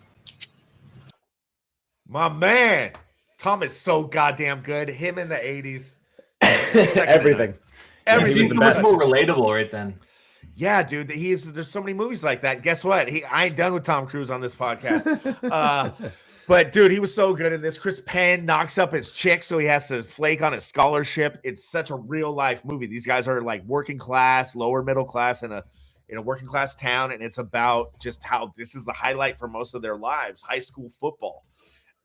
My man, Tom is so goddamn good. Him in the 80s. Everything. He's much more relatable right then. Yeah, dude. There's so many movies like that. Guess what? I ain't done with Tom Cruise on this podcast. But dude, he was so good in this. Chris Penn knocks up his chick, so he has to flake on his scholarship. It's such a real life movie. These guys are like working class, lower middle class in in a working class town, and it's about just how this is the highlight for most of their lives, high school football.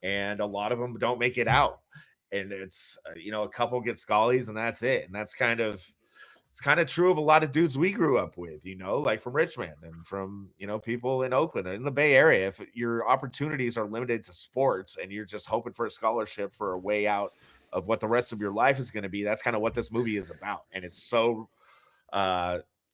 And a lot of them don't make it out. And it's, a couple get scallies and that's it. And that's it's kind of true of a lot of dudes we grew up with, like from Richmond and from, people in Oakland and in the Bay Area. If your opportunities are limited to sports and you're just hoping for a scholarship for a way out of what the rest of your life is going to be, that's kind of what this movie is about. And it's so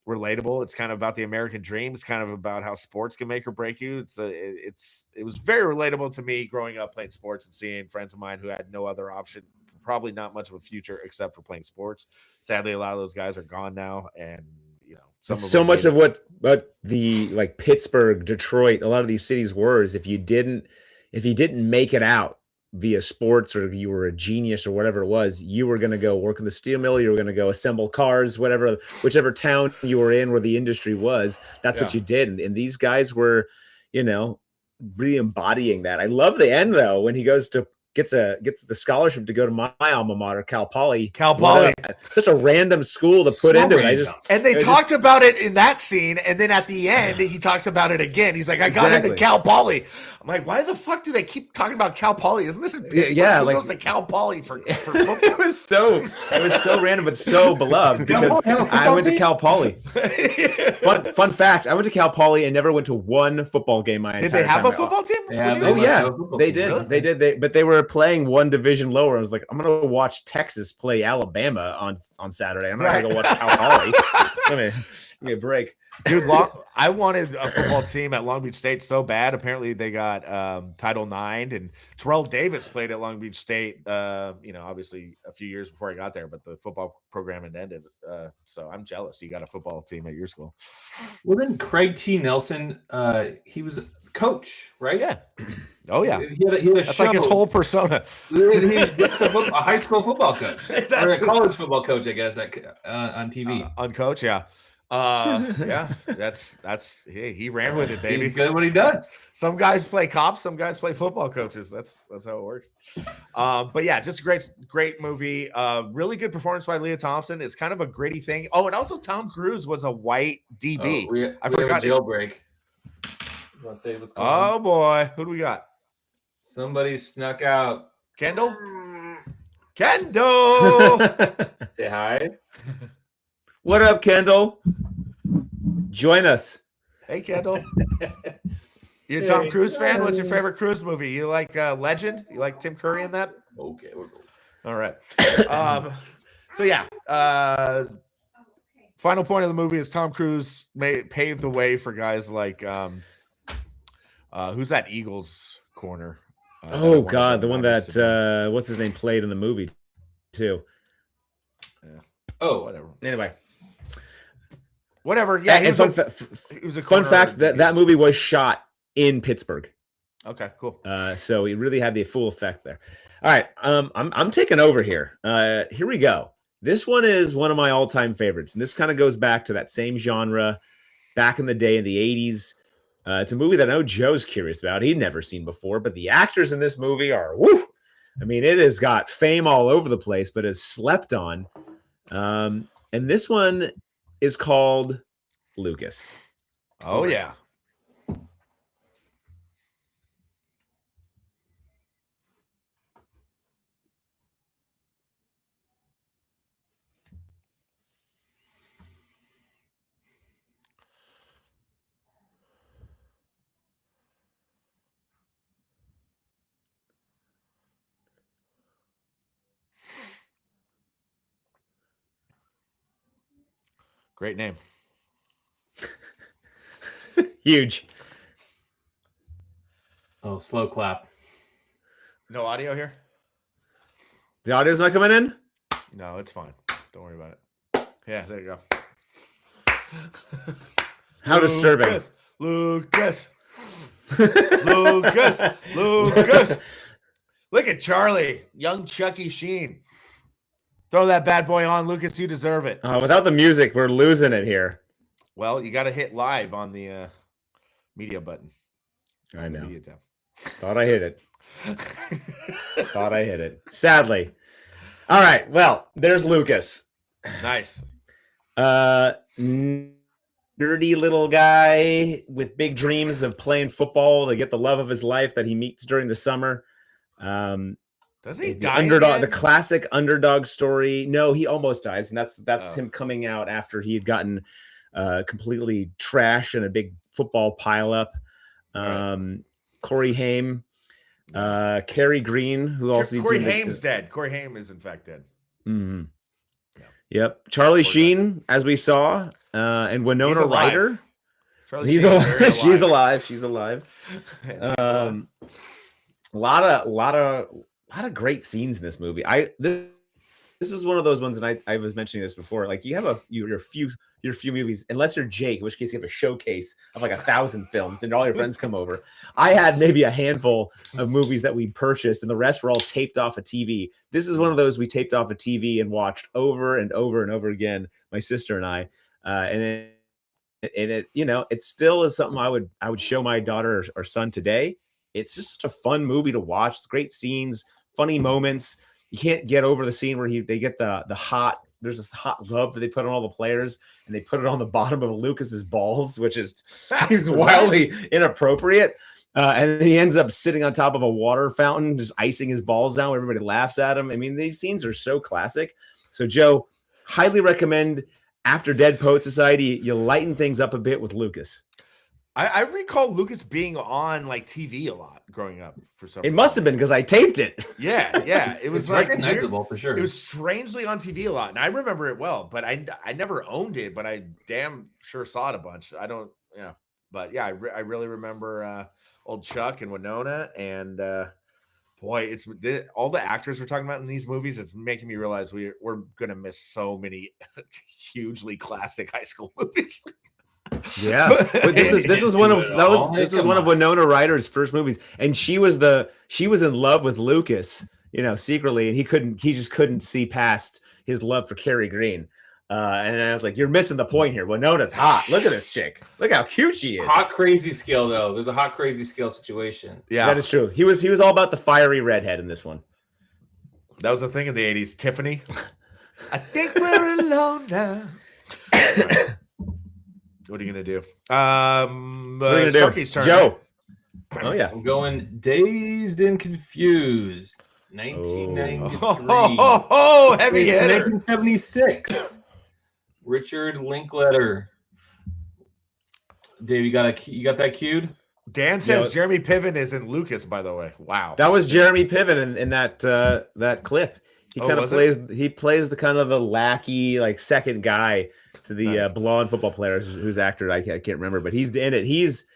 relatable. It's kind of about the American dream. It's kind of about how sports can make or break you. It was very relatable to me growing up playing sports and seeing friends of mine who had no other option, probably not much of a future except for playing sports. Sadly, a lot of those guys are gone now, and so much of what the like Pittsburgh, Detroit, a lot of these cities were is if you didn't make it out via sports, or you were a genius or whatever it was, you were going to go work in the steel mill, you were going to go assemble cars, whichever town you were in where the industry was, that's what you did. And these guys were, really embodying that. I love the end though, when he goes to gets the scholarship to go to my alma mater, Cal Poly. Such a random school to put into it. And they talked about it in that scene, and then at the end he talks about it again. He's like, I got into Cal Poly. I'm like, why the fuck do they keep talking about Cal Poly? Isn't this in Pittsburgh? Yeah, Who goes to Cal Poly for football? it was so random but so beloved because I went to Cal Poly. Fun fact, I went to Cal Poly and never went to one football game my entire time. Did they have a football team? They did. They did. But they were playing one division lower. I was like, I'm gonna watch Texas play Alabama on Saturday. I'm not gonna go watch Cal Poly. Give me a break. Dude, I wanted a football team at Long Beach State so bad. Apparently they got Title IX, and Terrell Davis played at Long Beach State, obviously a few years before I got there, but the football program had ended. So I'm jealous you got a football team at your school. Well, then Craig T. Nelson, he was a coach, right? Yeah. Oh, yeah. He had a That's show. like his whole persona. He's a high school football coach. Or a college football coach, I guess, on TV. On Coach, yeah. He ran with it, baby. He's good at what he does. Some guys play cops, some guys play football coaches. That's how it works. But yeah, just a great movie. Really good performance by Leah Thompson. It's kind of a gritty thing. Oh, and also Tom Cruise was a white DB. I forgot jailbreak. You want to say what's going on? Oh boy, who do we got? Somebody snuck out. Kendall. Kendall. Say hi. What up, Kendall? Join us. Hey, Kendall. You a Tom Cruise fan? What's your favorite Cruise movie? You like Legend? You like Tim Curry in that? Okay, we'll go. All right. So yeah. Final point of the movie is Tom Cruise paved the way for guys like who's that Eagles corner? Oh God, the one that what's his name played in the movie too. Yeah. Oh, whatever. Anyway. Whatever. Yeah. And fun fact that movie was shot in Pittsburgh. Okay, cool. So it really had the full effect there. All right. I'm taking over here. Here we go. This one is one of my all-time favorites. And this kind of goes back to that same genre back in the day in the 80s. It's a movie that I know Joe's curious about. He'd never seen before, but the actors in this movie are woo. I mean, it has got fame all over the place, but is slept on. And this one is called Lucas. Oh, yeah. Great name. Huge. Oh, slow clap. No audio here? The audio's not coming in? No, it's fine. Don't worry about it. Yeah, there you go. How disturbing. Lucas. Look at Charlie. Young Chucky Sheen. Throw that bad boy on, Lucas. You deserve it. Without the music, we're losing it here. Well, you got to hit live on the media button. I know. Media tab. Thought I hit it. Sadly. All right. Well, there's Lucas. Nice. nerdy little guy with big dreams of playing football to get the love of his life that he meets during the summer. Does he the die underdog, again? the classic underdog story? No, he almost dies, and that's him coming out after he had gotten completely trashed in a big football pileup. Corey Haim, Cary Green, who also Corey Haim's dead. Corey Haim is in fact dead. Mm-hmm. Yep, Charlie Sheen, as we saw, and Winona Ryder. He's alive. She's alive. She's alive. A lot of great scenes in this movie. This is one of those ones, and I was mentioning this before. Like you have your few movies, unless you're Jake, in which case you have a showcase of like 1,000 films, and all your friends come over. I had maybe a handful of movies that we purchased, and the rest were all taped off a TV. This is one of those we taped off a TV and watched over and over and over again. My sister and I, and it it still is something I would show my daughter or son today. It's just such a fun movie to watch. It's great scenes, funny moments. You can't get over the scene where they get the hot. There's this hot glove that they put on all the players, and they put it on the bottom of Lucas's balls, which seems wildly inappropriate. And he ends up sitting on top of a water fountain, just icing his balls down. Everybody laughs at him. I mean, these scenes are so classic. So, Joe, highly recommend. After Dead Poet Society, you lighten things up a bit with Lucas. I recall Lucas being on like TV a lot growing up for some reason. It must have been because I taped it. Yeah. It was like recognizable weird. For sure. It was strangely on TV a lot, and I remember it well. But I never owned it, but I damn sure saw it a bunch. I don't, but yeah, I really remember old Chuck and Winona, and boy, it's all the actors we're talking about in these movies. It's making me realize we're gonna miss so many hugely classic high school movies. Yeah, but this was one of Winona Ryder's first movies, and she was in love with Lucas, secretly, and he just couldn't see past his love for Cary Green. And I was like, "You're missing the point here. Winona's hot. Look at this chick. Look how cute she is." Hot crazy scale though. There's a hot crazy scale situation. Yeah, that is true. He was all about the fiery redhead in this one. That was a thing in the '80s. Tiffany. I think we're alone now. Right. What are you gonna do? Starkey's turn. Joe. Right? Oh yeah. I'm going Dazed and Confused. 1993. Oh, heavy hitter. 1976. Richard Linklater. Dave, you got that cued? Dan says Jeremy Piven is in Lucas, by the way. Wow. That was Jeremy Piven in that clip. He kind of plays the kind of the lackey, like second guy to the blonde football player who's actor. I can't remember, but he's in it. He's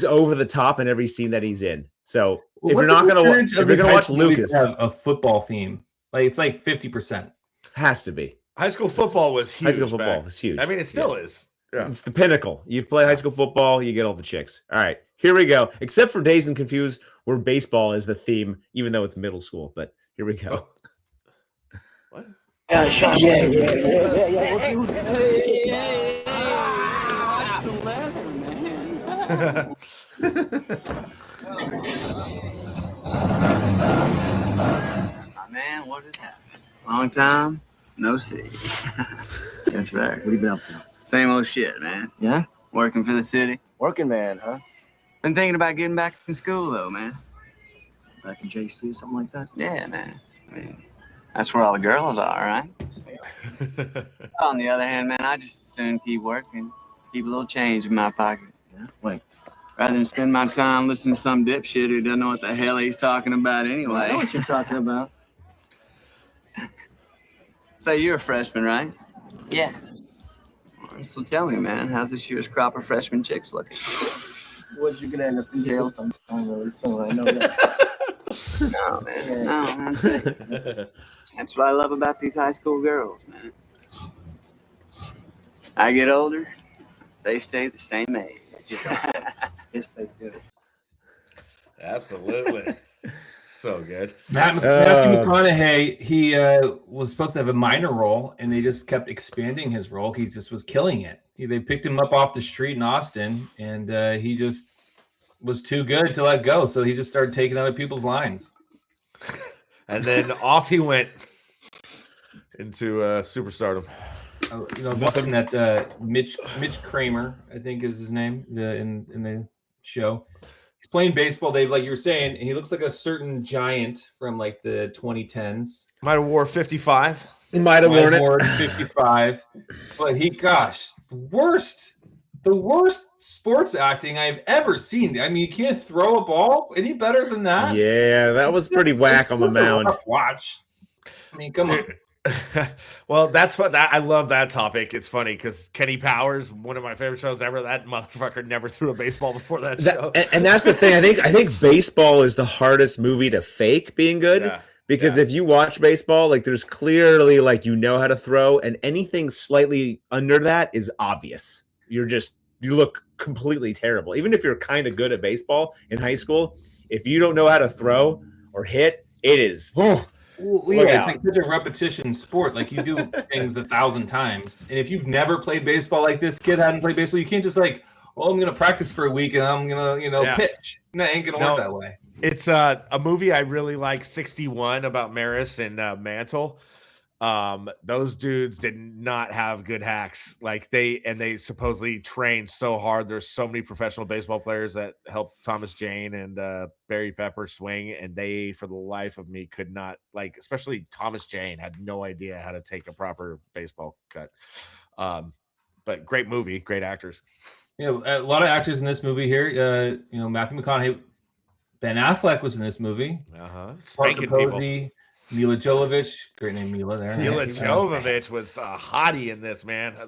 over the top in every scene that he's in. So if you're gonna watch Lucas, have a football theme, like it's like 50%. Has to be. High school football was huge. High school football was huge. I mean, it still is. Yeah. It's the pinnacle. You play high school football, you get all the chicks. All right, here we go. Except for Dazed and Confused, where baseball is the theme, even though it's middle school. But here we go. What? Sean. Man, what is happening? Long time, no see. That's right. What have you been up to? Same old shit, man. Yeah? Working for the city. Working man, huh? Been thinking about getting back in school, though, man. Back in JC, something like that? Yeah, man. I mean, that's where all the girls are, right? On the other hand, man, I just as soon keep working, keep a little change in my pocket. Yeah? Wait. Rather than spend my time listening to some dipshit who doesn't know what the hell he's talking about anyway. I know what you're talking about. So you're a freshman, right? Yeah. So tell me, man, how's this year's crop of freshman chicks looking? What, you're gonna end up in jail sometime really soon, I know that. No, man. No, man. That's what I love about these high school girls, man. I get older, they stay the same age. Yes, they do. Absolutely. So good. Matthew McConaughey, he was supposed to have a minor role, and they just kept expanding his role. He just was killing it. They picked him up off the street in Austin, and he just was too good to let go. So he just started taking other people's lines. And then off he went into superstardom. watching that Mitch Kramer, I think is his name, in the show. He's playing baseball, Dave, like you were saying, and he looks like a certain giant from like the 2010s. Might have wore 55. He might have worn it. 55. But the worst sports acting I've ever seen. I mean, you can't throw a ball any better than that. Yeah, that was pretty whack on the mound. Watch. I mean, come on. Well, that's what I love that topic. It's funny because Kenny Powers, one of my favorite shows ever, that motherfucker never threw a baseball before that show. And that's the thing. I think baseball is the hardest movie to fake being good. Because if you watch baseball, like there's clearly like you know how to throw, and anything slightly under that is obvious. You look completely terrible. Even if you're kind of good at baseball in high school, if you don't know how to throw or hit, it is. It's like such a repetition sport. Like you do things 1,000 times, and if you've never played baseball like this kid hadn't played baseball, you can't just like, I'm gonna practice for a week and I'm gonna pitch. No, it ain't gonna work that way. It's a movie I really like, 61, about Maris and Mantle. Those dudes did not have good hacks. Like they supposedly trained so hard. There's so many professional baseball players that helped Thomas Jane and Barry Pepper swing, and they, for the life of me, could not, like, especially Thomas Jane had no idea how to take a proper baseball cut. But great movie, great actors. Yeah, a lot of actors in this movie here. Matthew McConaughey, Ben Affleck was in this movie. Spanking people. Mila Jovovich, great name, Mila. There, Mila Jovovich was a hottie in this, man. I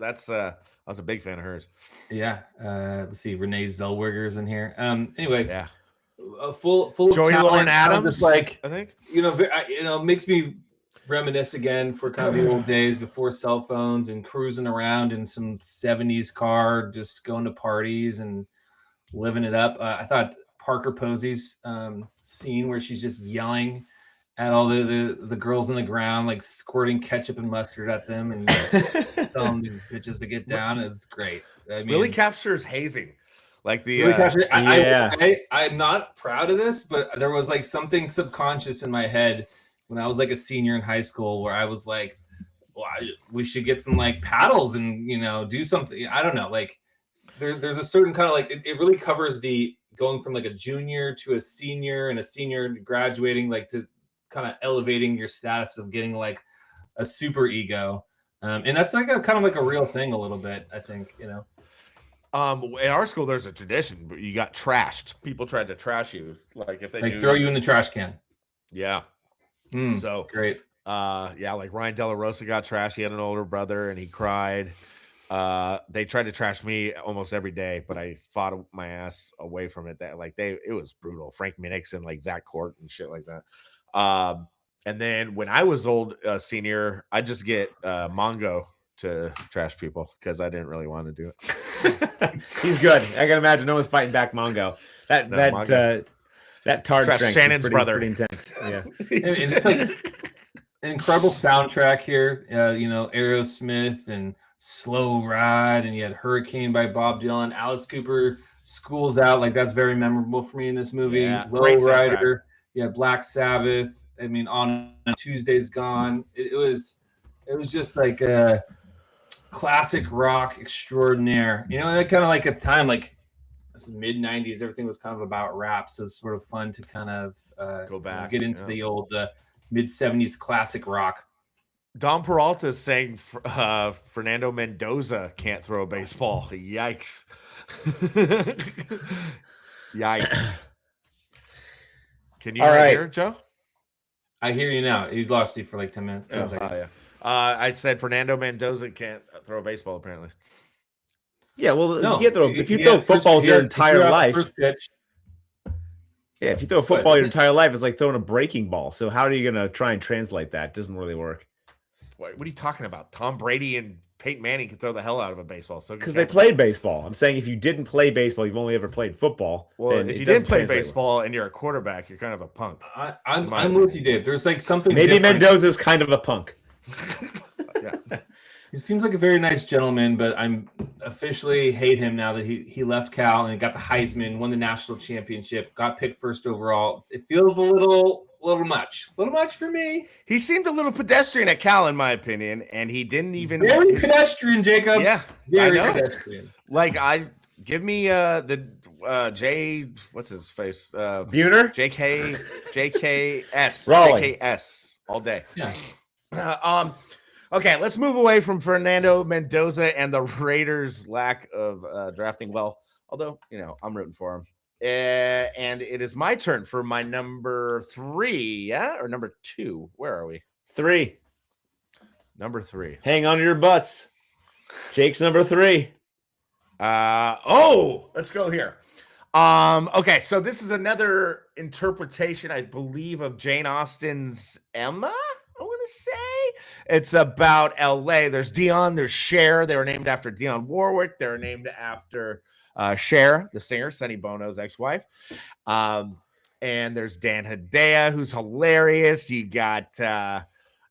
was a big fan of hers. Yeah. Let's see, Renee Zellweger's in here. Anyway, yeah, full Joey of Lauren Adams. Just like I think makes me reminisce again for kind of the old days before cell phones and cruising around in some 70s car, just going to parties and living it up. I thought Parker Posey's scene where she's just yelling at all the girls on the ground, like squirting ketchup and mustard at them and telling these bitches to get down is great. I mean, really captures hazing. Like the I'm not proud of this, but there was like something subconscious in my head when I was like a senior in high school where I was like, we should get some like paddles and do something. I don't know, like there's a certain kind of like it really covers the going from like a junior to a senior and a senior graduating, like to kind of elevating your status of getting like a super ego. And that's like kind of like a real thing a little bit, I think, in our school, there's a tradition, but you got trashed. People tried to trash you. Like if they throw you in the trash can. Yeah. So great. Like Ryan De La Rosa got trashed. He had an older brother and he cried. They tried to trash me almost every day, but I fought my ass away from it. It was brutal. Frank Minix and like Zach Court and shit like that. And then when I was senior, I just get Mongo to trash people because I didn't really want to do it. He's good. I can imagine no one's fighting back Mongo. That tard strength Shannon's brother. Pretty intense. Yeah. It's like an incredible soundtrack here. Aerosmith and Slow Ride, and you had Hurricane by Bob Dylan. Alice Cooper, School's Out. Like that's very memorable for me in this movie. Yeah, Low Rider. Yeah, Black Sabbath. I mean, On Tuesday's Gone. It was just like a classic rock extraordinaire. Kind of like a time like this is mid '90s. Everything was kind of about rap, so it's sort of fun to kind of go back, get into the old mid '70s classic rock. Don Peralta is saying Fernando Mendoza can't throw a baseball. Yikes! Yikes! Can you hear, Joe? I hear you now. You lost you for like 10 minutes. 10 seconds. Yeah. I said Fernando Mendoza can't throw a baseball, apparently. Yeah, well, if you throw footballs your entire life. Yeah, if you throw a football your entire life, it's like throwing a breaking ball. So how are you going to try and translate that? It doesn't really work. What are you talking about? Tom Brady and Peyton Manning can throw the hell out of a baseball. So because they played baseball. I'm saying if you didn't play baseball, you've only ever played football. Well, if you didn't play baseball and you're a quarterback, you're kind of a punk. I'm with you, Dave. There's like something. Maybe Mendoza's kind of a punk. Yeah. He seems like a very nice gentleman, but I'm officially hate him now that he left Cal and got the Heisman, won the national championship, got picked first overall. It feels a little little much for me. He seemed a little pedestrian at Cal, in my opinion, and he didn't even very pedestrian, Jacob. Yeah, very I know. pedestrian. Like give me the J, what's his face? Buhner? JKS. Raleigh. JKS all day. Yeah. Okay, let's move away from Fernando Mendoza and the Raiders' lack of drafting well. Although, I'm rooting for him. And it is my turn for my number 3, or number 2. Where are we? 3. Number 3. Hang on to your butts. Jake's number 3. Let's go here. Okay, so this is another interpretation, I believe, of Jane Austen's Emma. I want to say it's about LA. There's Dion, there's Cher. They were named after Dionne Warwick. They were named after Cher, the singer, Sonny Bono's ex-wife. And there's Dan Hedaya, who's hilarious. You got I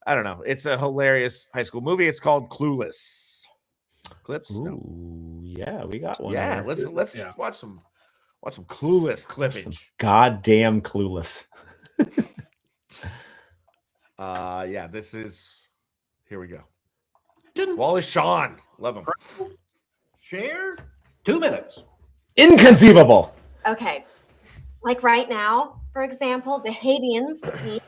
don't know. It's a hilarious high school movie. It's called Clueless. Clips? Ooh, yeah, we got one. Yeah, let's watch some Clueless clippage. Goddamn Clueless. This is, here we go. Wallace Shawn, love him. Share 2 minutes. Inconceivable. Okay. Like right now, for example, the Haitians hate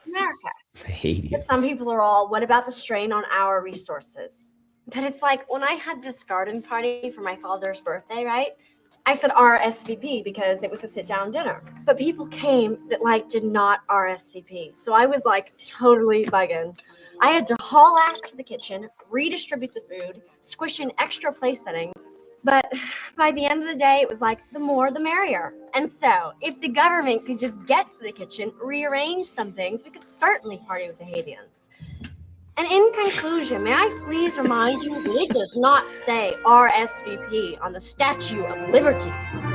America. The Haitians. But some people are all, what about the strain on our resources? But it's like when I had this garden party for my father's birthday, right? I said RSVP because it was a sit-down dinner. But people came that did not RSVP. So I was totally bugging. I had to haul ass to the kitchen, redistribute the food, squish in extra place settings. But by the end of the day, it was the more the merrier. And so if the government could just get to the kitchen, rearrange some things, we could certainly party with the Haitians. And in conclusion, may I please remind you that it does not say RSVP on the Statue of Liberty. Thank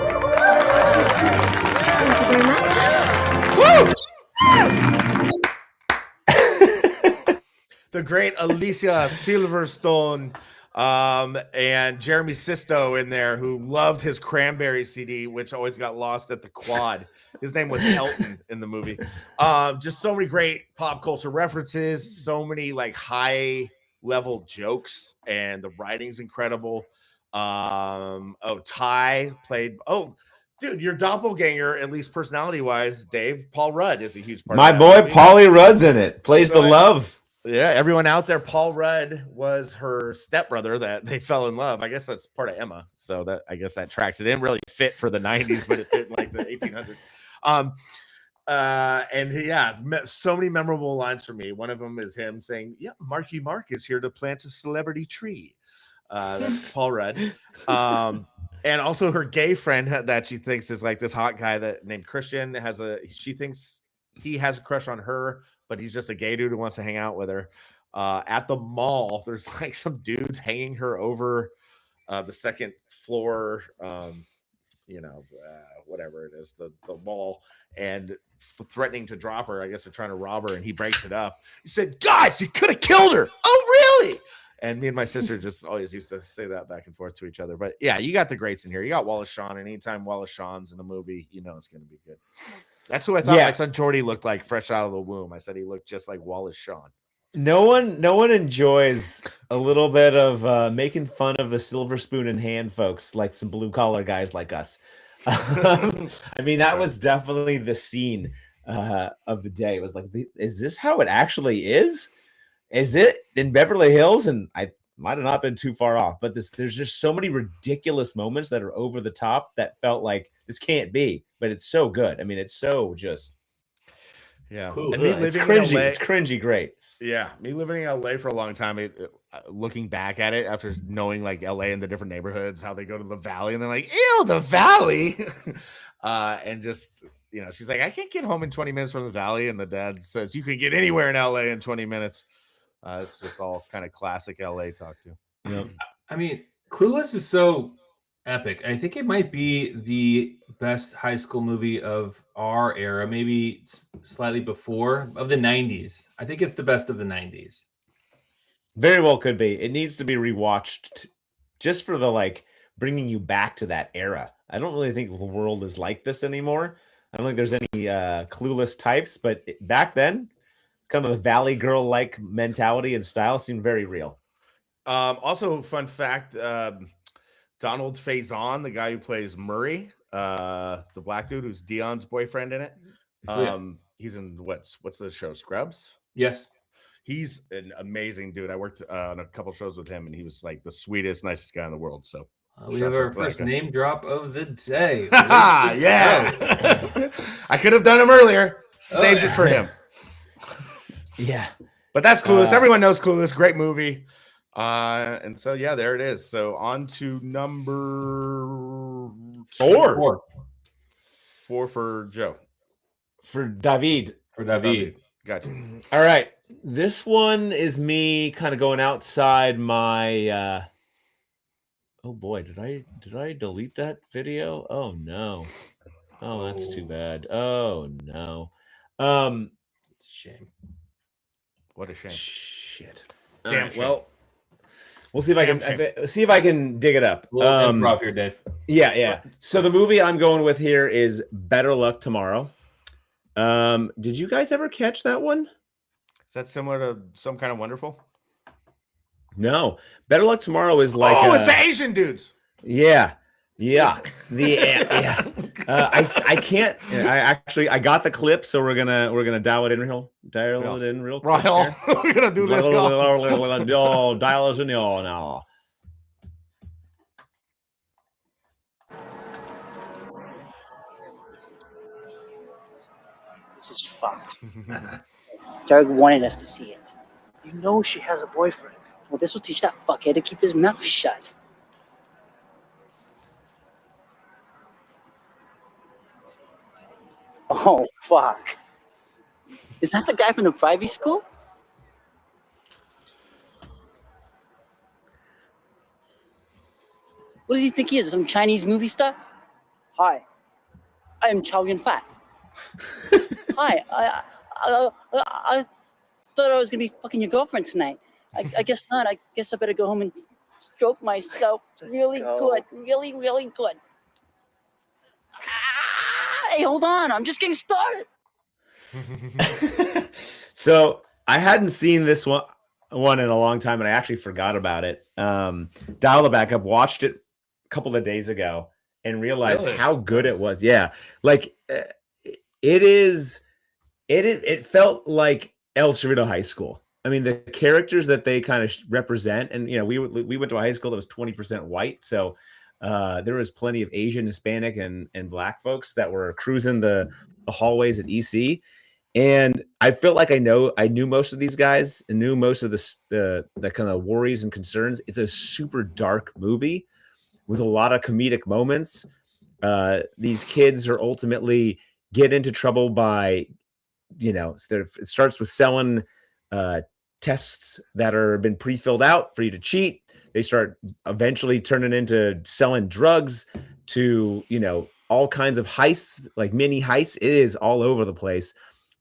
you very much. The great Alicia Silverstone and Jeremy Sisto in there, who loved his Cranberry CD, which always got lost at the quad. His name was Elton in the movie. Just so many great pop culture references, so many high level jokes, and the writing's incredible. Ty played. Dude, your doppelganger, at least personality wise, Dave, Paul Rudd is a huge part. My of boy Paulie Rudd's in it. Plays the love. Yeah, everyone out there, Paul Rudd was her stepbrother that they fell in love. I guess that's part of Emma. So I guess that tracks. It didn't really fit for the 90s, but it fit in the 1800s. So many memorable lines for me. One of them is him saying, "Yeah, Marky Mark is here to plant a celebrity tree." That's Paul Rudd. And also her gay friend that she thinks is this hot guy named Christian she thinks he has a crush on her, but he's just a gay dude who wants to hang out with her. At the mall, there's some dudes hanging her over the second floor, whatever it is, the wall, and threatening to drop her. I guess they're trying to rob her, and he breaks it up. He said, "Guys, you could have killed her." Oh, really? And me and my sister just always used to say that back and forth to each other. But yeah, you got the greats in here. You got Wallace Shawn, and anytime Wallace Shawn's in a movie, it's going to be good. That's who I thought my son Jordy looked like fresh out of the womb. I said he looked just like Wallace Shawn. No one enjoys a little bit of making fun of the silver spoon in hand folks, like some blue collar guys like us. I mean, that was definitely the scene of the day. It was is this how it actually is? Is it in Beverly Hills? And I might have not been too far off, but there's just so many ridiculous moments that are over the top that felt like this can't be, but it's so good. I mean, it's so just cool. And it's cringy. It's cringy great. Yeah, me living in LA for a long time, looking back at it after knowing LA and the different neighborhoods, how they go to the Valley, and they're like, "Ew, the Valley," and just she's like, "I can't get home in 20 minutes from the Valley," and the dad says, "You can get anywhere in LA in 20 minutes." It's just all kind of classic LA talk too. I mean, Clueless is so epic. I think it might be the best high school movie of our era, maybe slightly before, of the 90s. I think it's the best of the 90s. Very well could be. It needs to be rewatched just for the bringing you back to that era. I don't really think the world is like this anymore. I don't think there's any clueless types, but back then, kind of the Valley Girl like mentality and style seemed very real. Also, fun fact: Donald Faison, the guy who plays Murray, the black dude who's Dion's boyfriend in it. He's in what's the show? Scrubs. Yes. He's an amazing dude. I worked on a couple shows with him, and he was like the sweetest, nicest guy in the world. So we have our first name drop of the day. Yeah. I could have done him earlier. Saved it for him. Yeah. But that's Clueless. Everyone knows Clueless. Great movie. And so, yeah, there it is. So on to number 4. 4 for Joe. For David. Gotcha. All right. This one is me kind of going outside my oh boy, did I delete that video? Oh no. Oh, that's too bad. Oh no. It's a shame. What a shame. Shit. Damn shame. Well, we'll see if I can see if I can dig it up. We'll improv here, Dave. Yeah. So the movie I'm going with here is Better Luck Tomorrow. Did you guys ever catch that one? Is that similar to Some Kind of Wonderful? No. Better Luck Tomorrow is like it's the Asian dudes. Yeah. I can't. I got the clip, so we're gonna dial it in real quick. We're gonna do this. Dial us in now. This is fucked. Derek wanted us to see it. You know she has a boyfriend. Well, this will teach that fuckhead to keep his mouth shut. Oh, fuck. Is that the guy from the private school? What does he think he is? Some Chinese movie star? Hi, I am Chow Yun Fat. Hi, I thought I was gonna be fucking your girlfriend tonight. I guess not. I guess I better go home and stroke myself really good. Really good. Hey, hold on. I'm just getting started. So I hadn't seen this one in a long time, and I actually forgot about it. Dialed it back up, watched it a couple of days ago, and realized how good it was. Yeah, like it felt like El Cerrito High School. I mean, the characters that they kind of represent, and we went to a high school that was 20% white, so there was plenty of Asian, Hispanic, and black folks that were cruising the hallways at EC, and I felt like I knew most of these guys and knew most of the kind of worries and concerns. It's a super dark movie with a lot of comedic moments. These kids are ultimately get into trouble by, it starts with selling tests that are been pre-filled out for you to cheat. They start eventually turning into selling drugs to, all kinds of heists, like mini heists. It is all over the place.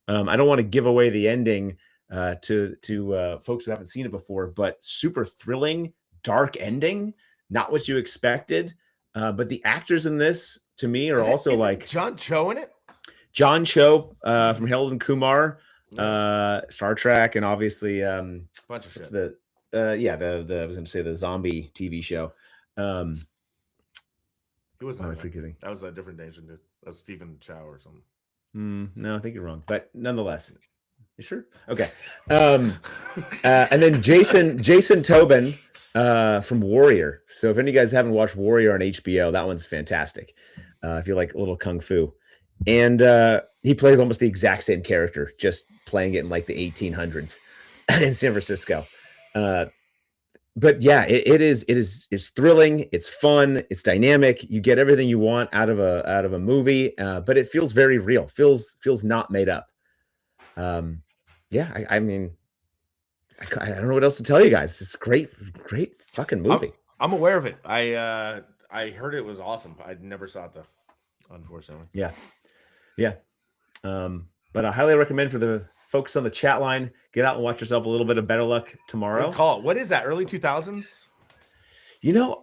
I don't want to give away the ending to folks who haven't seen it before, but super thrilling, dark ending. Not what you expected. But the actors in this, to me, are also like John Cho in it. John Cho from Harold and Kumar, Star Trek, and obviously bunch of shit. The I was going to say the zombie TV show. Who was am I forgetting? That was a different Asian dude. That was Stephen Chow or something. No, I think you're wrong. But nonetheless, you sure? Okay. And then Jason Tobin from Warrior. So if any of you guys haven't watched Warrior on HBO, that one's fantastic. If you like a little kung fu. And he plays almost the exact same character, just playing it in like the 1800s in San Francisco. But yeah, it is thrilling. It's fun. It's dynamic. You get everything you want out of a movie, but it feels very real. Feels not made up. Yeah, I mean, I don't know what else to tell you guys. It's great fucking movie. I'm aware of it. I heard it was awesome. I never saw it though, unfortunately. Yeah. But I highly recommend for the folks on the chat line, get out and watch yourself a little bit of Better Luck Tomorrow. Good call. What is that? Early 2000s?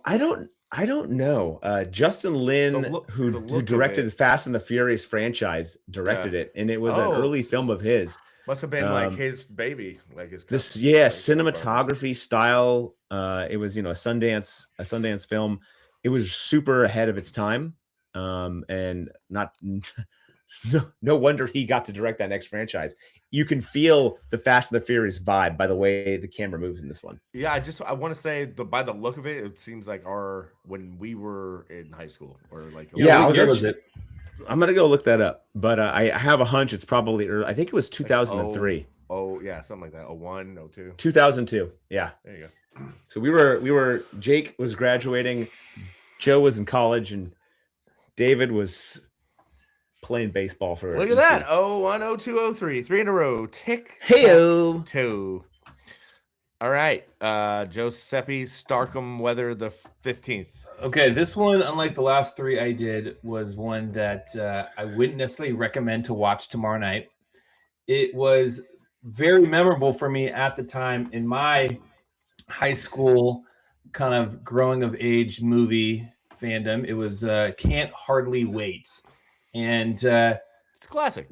I don't I don't know. Justin Lin, who directed the Fast and the Furious franchise, directed it, and it was an early film of his. Must have been like his baby, like his. Cinematography style. It was a Sundance film. It was super ahead of its time, and not. No wonder he got to direct that next franchise. You can feel the Fast and the Furious vibe by the way the camera moves in this one. Yeah, I want to say by the look of it, it seems like when we were in high school or like. I'm gonna go look that up, but I have a hunch it's probably early. I think it was 2003. Oh yeah, something like that. 01, 02. 2002. Yeah. There you go. So we were. Jake was graduating, Joe was in college, and David was playing baseball for. Look at that. 01, 02, 03. 3 in a row. Tick. Hey-o. 2. All right. Giuseppe Starkham Weather the 15th. Okay, this one, unlike the last 3 I did, was one that I wouldn't necessarily recommend to watch tomorrow night. It was very memorable for me at the time in my high school kind of growing of age movie fandom. It was Can't Hardly Wait. And it's a classic.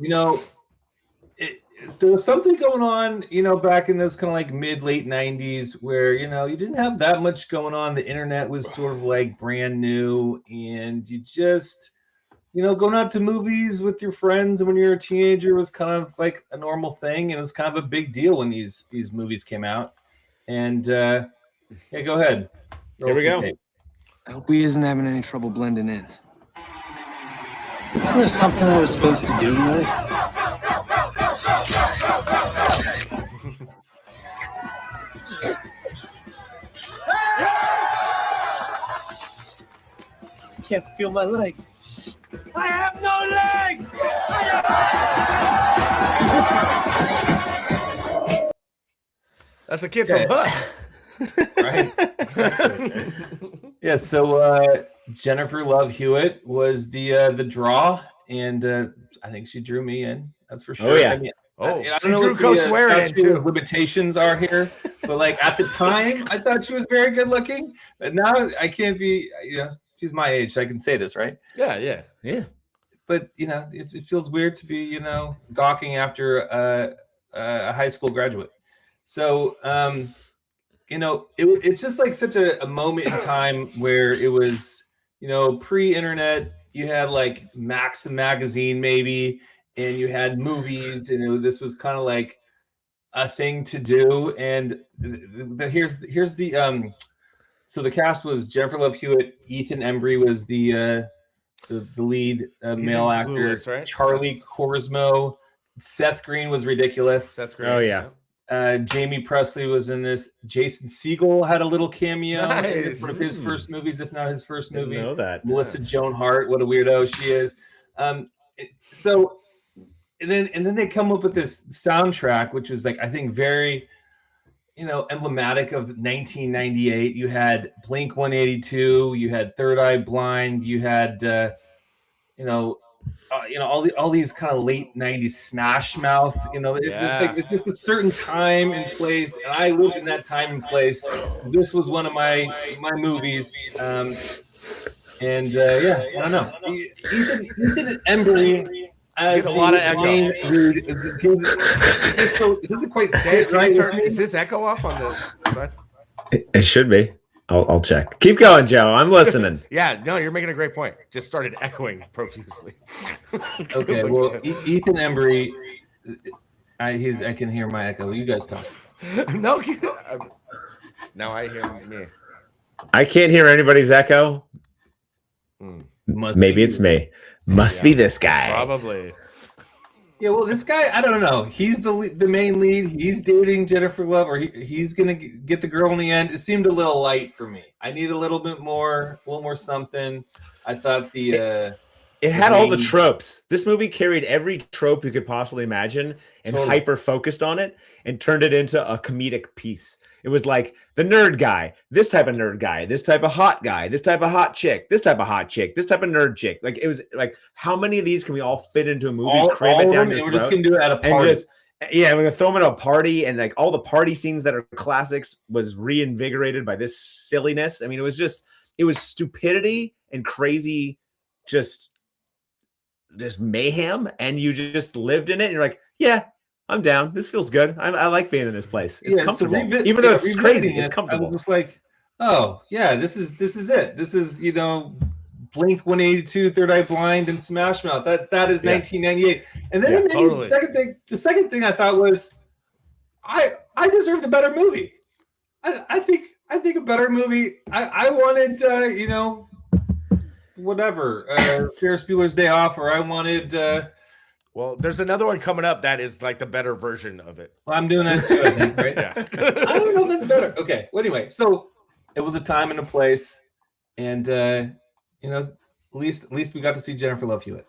There was something going on, back in those kind of like late 90s where, you didn't have that much going on. The internet was sort of like brand new, and you just, going out to movies with your friends when you're a teenager was kind of like a normal thing. And it was kind of a big deal when these movies came out. And yeah, go ahead. Here we go. I hope he isn't having any trouble blending in. Isn't there something I was supposed to do tonight? I can't feel my legs. I have no legs! That's a kid from Hutt. Right. Yeah, so Jennifer Love Hewitt was the draw, and I think she drew me in. That's for sure. Oh yeah. I mean, I don't know drew what Coach the Ware in statute too. of limitations are here, but like at the time, I thought she was very good looking. But now I can't be. She's my age, so I can say this, right? Yeah. But it feels weird to be gawking after a high school graduate. So it's just like such a moment in time where it was pre-internet. You had like Maxim magazine maybe, and you had movies, and this was kind of like a thing to do. And here's the so the cast was Jennifer Love Hewitt, Ethan Embry was the lead male actor, Clueless, right? Charlie Korsmo, Seth Green was ridiculous. Oh yeah. Jamie Presley was in this. Jason Segel had a little cameo in one of his first movies, if not his first movie. Didn't know that. Melissa Joan Hart, what a weirdo she is. So, and then they come up with this soundtrack, which was like I think very, emblematic of 1998. You had Blink 182, you had Third Eye Blind, you had all these kind of late 90s Smash Mouth, it's just a certain time and place, and I lived in that time and place. This was one of my movies, and I don't know. Ethan Embry as a lot of echo. Dude, it doesn't quite sit right. Is this echo off on the side? It should be. I'll check. Keep going, Joe. I'm listening. Yeah, no, you're making a great point. Just started echoing profusely. Okay, well, Ethan Embry, I can hear my echo. You guys talk. No, now I hear me. I can't hear anybody's echo. Maybe it's me. Must be this guy. Probably. Yeah, well, this guy, I don't know. He's the main lead. He's dating Jennifer Love, or he's gonna get the girl in the end. It seemed a little light for me. I need a little more something. I thought it had all the tropes. This movie carried every trope you could possibly imagine and hyper focused on it and turned it into a comedic piece. It was like the nerd guy, this type of nerd guy, this type of hot guy, this type of hot chick, this type of hot chick, this type of nerd chick. Like it was like, how many of these can we all fit into a movie? Cram it down your we're just gonna do it at a party. We're gonna throw them at a party, and like all the party scenes that are classics was reinvigorated by this silliness. I mean, it it was stupidity and crazy, just mayhem, and you just lived in it. And you're like, yeah, I'm down. This feels good. I like being in this place. It's comfortable, even though it's crazy. It's comfortable. I was just like, oh yeah, this is it. This is, you know, Blink 182, Third Eye Blind, and Smash Mouth. That is 1998. And then the second thing I thought was, I deserved a better movie. I think a better movie. I wanted you know, whatever, Ferris Bueller's Day Off, or I wanted. Well, there's another one coming up that is like the better version of it. Well, I'm doing that too, I think, right? Yeah. I don't know if that's better. Okay. Well, anyway, so it was a time and a place, and you know, at least we got to see Jennifer Love Hewitt.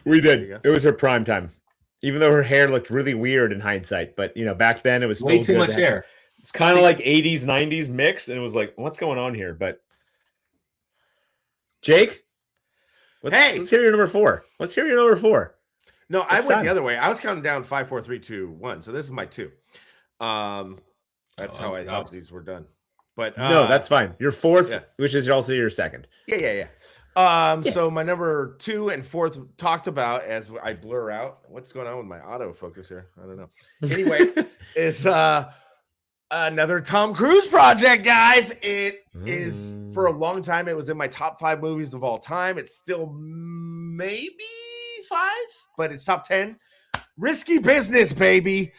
We did. It was her prime time, even though her hair looked really weird in hindsight. But you know, back then it was still way too much hair. It's kind of like 80s, 90s mix, and it was like, what's going on here? But Jake, let's hear your number 4. Let's hear your number 4. No, I went the other way. I was counting down 5, 4, 3, 2, 1. So this is my 2. That's how I thought these were done. But no, that's fine. Your 4th, which is also your 2nd. Yeah. So my number 2 and 4th talked about, as I blur out. What's going on with my autofocus here? I don't know. Anyway, it's another Tom Cruise project, guys. It is, for a long time, it was in my top 5 movies of all time. It's still maybe 5, but it's top 10. Risky Business, baby.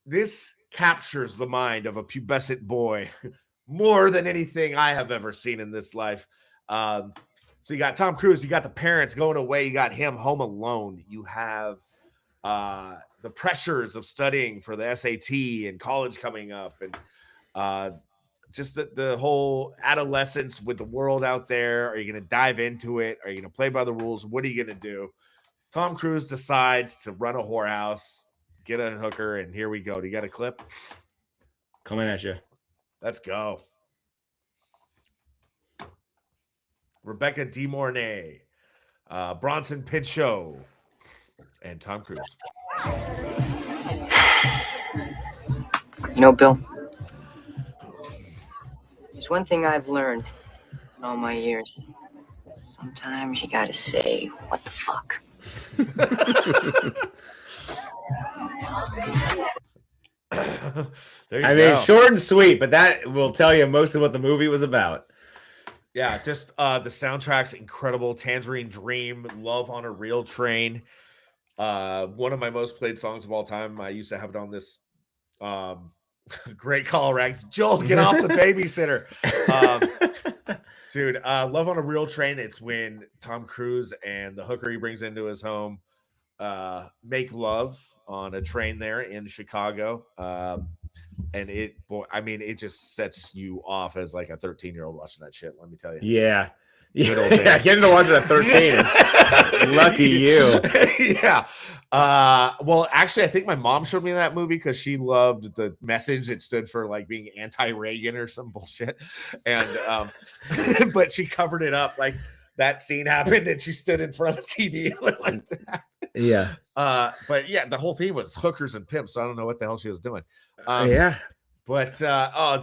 This captures the mind of a pubescent boy more than anything I have ever seen in this life. So you got Tom Cruise, you got the parents going away, you got him home alone. You have the pressures of studying for the SAT and college coming up, and just the whole adolescence with the world out there. Are you going to dive into it? Are you going to play by the rules? What are you going to do? Tom Cruise decides to run a whorehouse, get a hooker, and here we go. Do you got a clip? Coming at you. Let's go. Rebecca De Mornay, Bronson Pinchot, and Tom Cruise. You know, Bill, there's one thing I've learned in all my years. Sometimes you gotta say, what the fuck? I mean, short and sweet, but that will tell you most of what the movie was about. Yeah, just the soundtrack's incredible. Tangerine Dream, Love on a Real Train. One of my most played songs of all time. I used to have it on this great call rags. Joel, get off the babysitter. Dude, Love on a Real Train. It's when Tom Cruise and the hooker he brings into his home make love on a train there in Chicago. And it just sets you off as like a 13-year-old watching that shit. Let me tell you. Yeah. Getting to watch it at 13 is lucky you. Yeah. Well, actually, I think my mom showed me that movie because she loved the message. It stood for like being anti-Reagan or some bullshit. And but she covered it up like that scene happened and she stood in front of the TV like that. Yeah. But yeah, the whole theme was hookers and pimps. So I don't know what the hell she was doing. But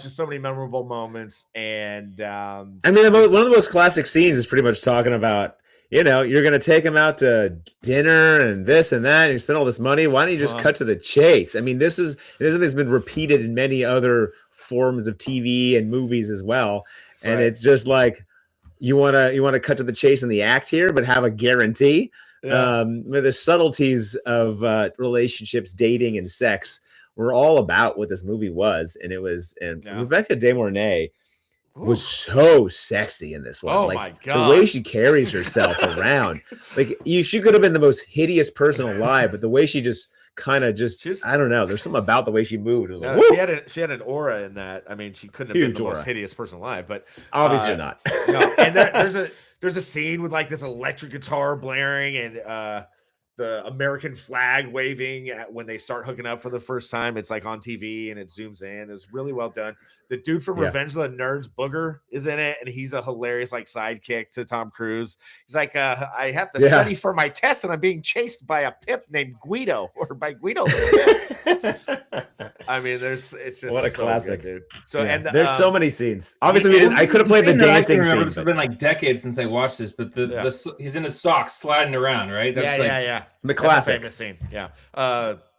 just so many memorable moments. And I mean, one of the most classic scenes is pretty much talking about, you know, you're going to take him out to dinner and this and that, and you spend all this money. Why don't you just cut to the chase? I mean, this is something that's been repeated in many other forms of TV and movies as well. And it's just like, you want to cut to the chase in the act here, but have a guarantee. Yeah. The subtleties of relationships, dating, and sex were all about what this movie was. And Rebecca De Mornay was so sexy in this one. Oh, like, my God. The way she carries herself around. Like, she could have been the most hideous person alive, but the way she just kind of I don't know. There's something about the way she moved. It was like, she had an aura in that. I mean, she couldn't have been the most hideous person alive, but obviously not. No, and there's a scene with like this electric guitar blaring and the American flag waving when they start hooking up for the first time. It's like on TV and it zooms in. It was really well done. The dude from Revenge of the Nerds, Booger, is in it, and he's a hilarious like sidekick to Tom Cruise. He's like, I have to study for my test, and I'm being chased by a pimp named Guido, or by Guido. I mean, it's just what a so classic, good, dude. So yeah. and there's so many scenes. Obviously, I could have played the dancing scene. This has been like decades since I watched this, but he's in his socks sliding around, right? That's the classic famous scene. Yeah.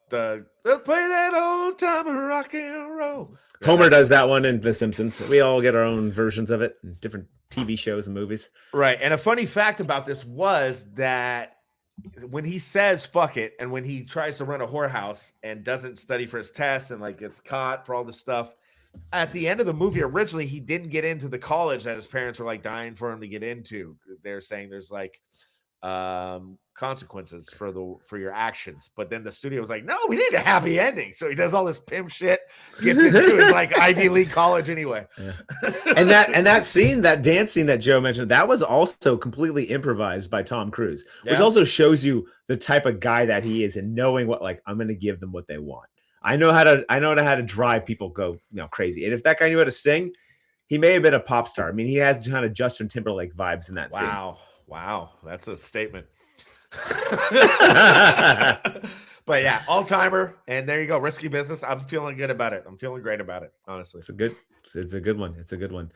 The play that old time rock and roll. Yeah, Homer does that one in The Simpsons. We all get our own versions of it in different TV shows and movies. Right. And a funny fact about this was that when he says fuck it, and when he tries to run a whorehouse and doesn't study for his tests and like gets caught for all this stuff, at the end of the movie, originally he didn't get into the college that his parents were like dying for him to get into. They're saying there's like consequences for your actions, but then the studio was like, no, we need a happy ending. So he does all this pimp shit, gets into his like Ivy League college anyway. and that scene, that dance scene that Joe mentioned, that was also completely improvised by Tom Cruise, which also shows you the type of guy that he is, and knowing what, like, I'm going to give them what they want. I know how to drive people go crazy. And if that guy knew how to sing, he may have been a pop star. I mean, he has kind of Justin Timberlake vibes in that scene. Wow, that's a statement. But yeah, all timer, and there you go. Risky Business. I'm feeling good about it. I'm feeling great about it, honestly. It's a good one. It's a good one.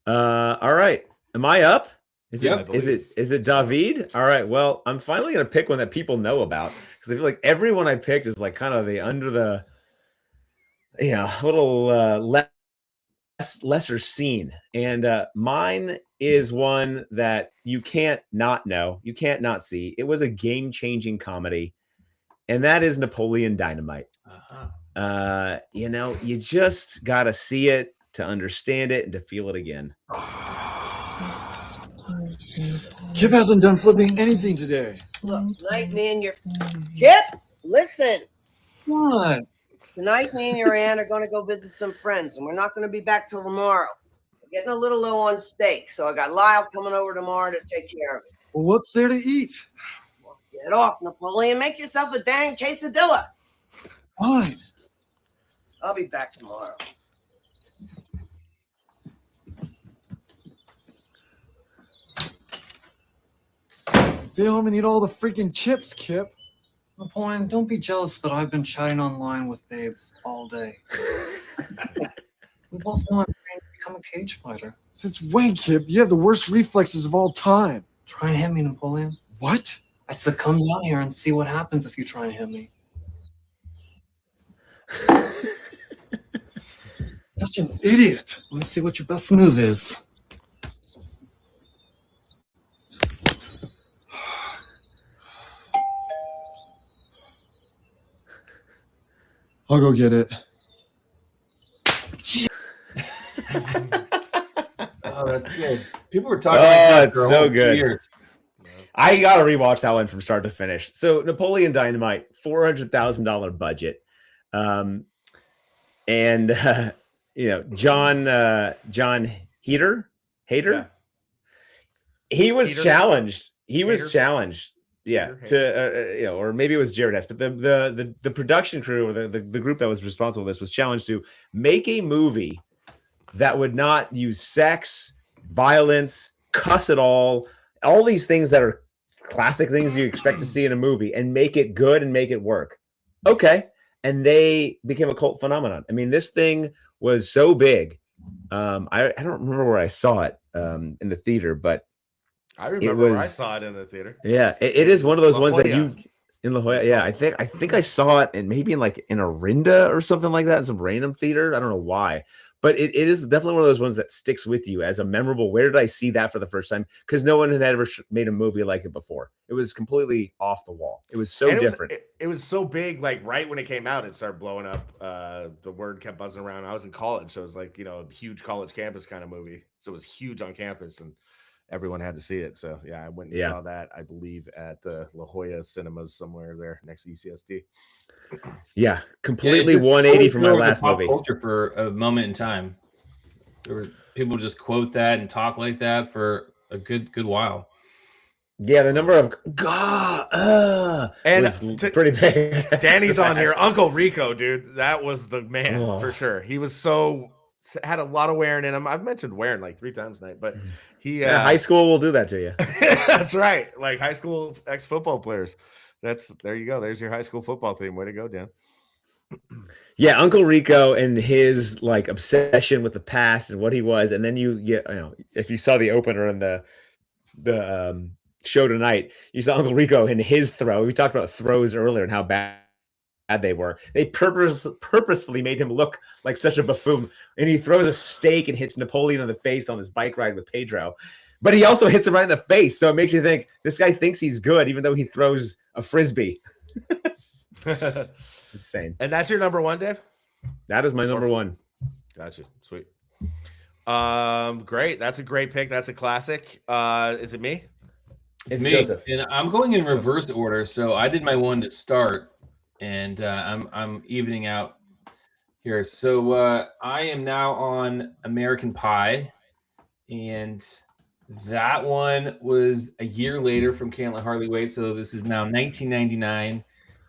All right, am I up? Is it David? All right, well, I'm finally gonna pick one that people know about, because I feel like everyone I picked is like kind of the under the little lesser seen, and mine is one that you can't not know, you can't not see. It was a game-changing comedy, and that is Napoleon Dynamite. You just gotta see it to understand it and to feel it again. Kip hasn't done flipping anything today. Look, tonight me and your Kip, listen. What? Tonight me and your aunt are going to go visit some friends, and we're not going to be back till tomorrow. We're getting a little low on steak, so I got Lyle coming over tomorrow to take care of it. Well, what's there to eat? Well, get off, Napoleon. Make yourself a dang quesadilla. Fine. I'll be back tomorrow. Stay home and eat all the freaking chips, Kip. Napoleon, don't be jealous that I've been chatting online with babes all day. We both know I'm trying to become a cage fighter. Since when, Kip? You have the worst reflexes of all time. Try and hit me, Napoleon. What? I said come down here and see what happens if you try and hit me. Such an idiot. Let me see what your best move is. I'll go get it. Oh, that's good. People were talking like that it's for a so whole good. years. I gotta rewatch that one from start to finish. So Napoleon Dynamite, $400,000 budget, and John Hader, Yeah. he was Hader? challenged. He was Hader? challenged. Yeah, to or maybe it was Jared Hess, but the production crew, or the group that was responsible for this, was challenged to make a movie that would not use sex, violence, cuss at all these things that are classic things you expect to see in a movie, and make it good and make it work. Okay, and they became a cult phenomenon. I mean, this thing was so big. I don't remember where I saw it in the theater, but I remember where I saw it in the theater. Yeah, it is one of those La ones that Jolla. you in La Jolla. Yeah, I think I saw it, and maybe in Orinda or something like that, in some random theater. I don't know why, but it is definitely one of those ones that sticks with you as a memorable. Where did I see that for the first time? Because no one had ever made a movie like it before. It was completely off the wall. It was so And different. It was so big, like right when it came out, it started blowing up. The word kept buzzing around. I was in college, so it was like, a huge college campus kind of movie. So it was huge on campus, and everyone had to see it. So yeah, I went and saw that, I believe, at the La Jolla Cinemas somewhere there next to UCSD. Yeah, completely 180 from my last pop movie. Culture for a moment in time. There were people just quote that and talk like that for a good while. Yeah, the number of was pretty big. Danny's on here. Uncle Rico, dude, that was the man for sure. He was had a lot of wearing in him. I've mentioned wearing like 3 times tonight, but he high school will do that to you. That's right. Like high school ex-football players. There you go. There's your high school football theme. Way to go, Dan. Yeah, Uncle Rico and his like obsession with the past and what he was, and then you know, if you saw the opener and the show tonight, you saw Uncle Rico and his throw. We talked about throws earlier and how bad they were. They purposefully made him look like such a buffoon, and he throws a steak and hits Napoleon in the face on his bike ride with Pedro. But he also hits him right in the face, so it makes you think this guy thinks he's good, even though he throws a frisbee. It's insane. And that's your number one, Dave? That is my number one. Gotcha. Sweet. Great. That's a great pick. That's a classic. Is it me? It's me. Joseph. And I'm going in reverse order. So I did my one to start, and I'm evening out here. So I am now on American Pie, and that one was a year later from Can't Let Harley Wait. So this is now 1999.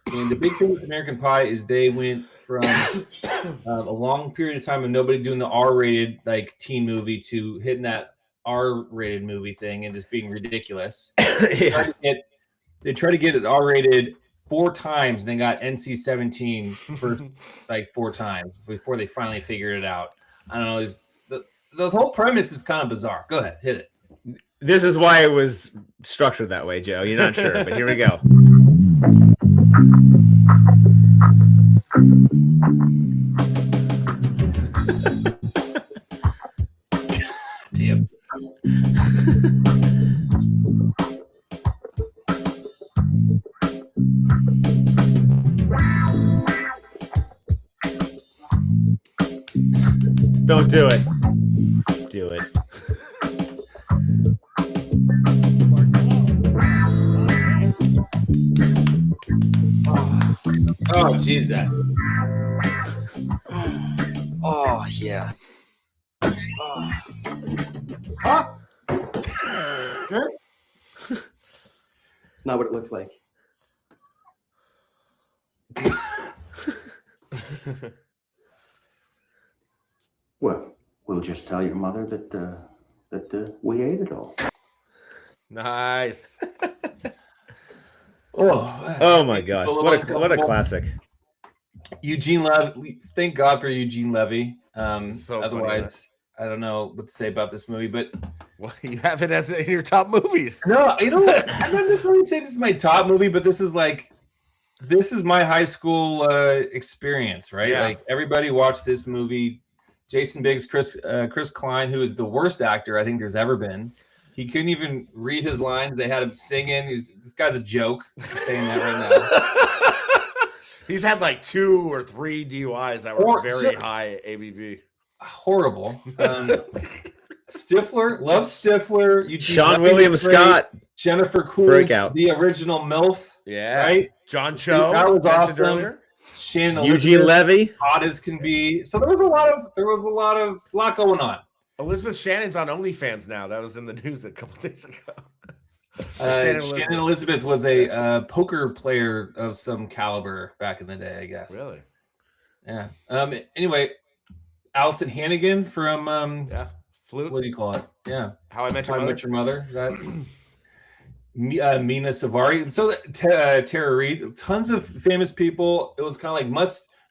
And the big thing with American Pie is they went from a long period of time of nobody doing the R-rated like teen movie to hitting that R-rated movie thing and just being ridiculous. Yeah. They tried to get it R-rated 4 times, and they got NC-17 for like 4 times before they finally figured it out. I don't know. The whole premise is kind of bizarre. Go ahead, hit it. This is why it was structured that way, Joe. You're not sure, but here we go. Damn. Don't do it. Do it. Oh, Jesus. Oh, yeah. Oh. Huh? Sure. It's not what it looks like. Well, we'll just tell your mother that we ate it all. Nice. Oh my gosh! What a classic. Eugene Levy. Thank God for Eugene Levy. So otherwise, I don't know what to say about this movie. But well, you have it as in your top movies. No, I'm not necessarily saying this is my top movie, but this is my high school experience, right? Yeah. Like everybody watched this movie. Jason Biggs, Chris Klein, who is the worst actor I think there's ever been. He couldn't even read his lines. They had him singing. This guy's a joke. I'm saying that right now. He's had like 2 or 3 DUIs that were very high ABV. Horrible. Stifler, love Stifler. Sean William Scott. Jennifer Coolidge, breakout. The original MILF. Yeah. Right? John Cho. That was awesome. Earlier. Shannon Eugene Elizabeth, Levy. hot as can be. So there was a lot going on. Elizabeth Shannon's on OnlyFans now. That was in the news a couple days ago. Shannon Elizabeth was a poker player of some caliber back in the day, I guess. Really? Yeah. Anyway, Allison Hannigan from Flute. What do you call it? Yeah. How I Met Your Mother. That Mina Savari. So Tara Reid. Tons of famous people. It was kind of like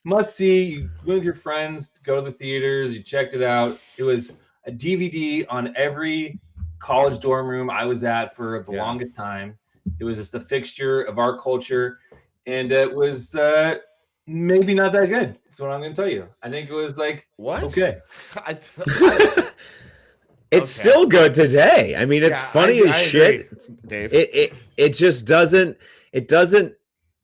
must see. You went with your friends to go to the theaters. You checked it out. It was a DVD on every college dorm room I was at for the longest time. It was just a fixture of our culture, and it was maybe not that good. That's what I'm going to tell you. I think it was like what? Okay. It's still good today. I mean, it's funny as shit. Dave. It just doesn't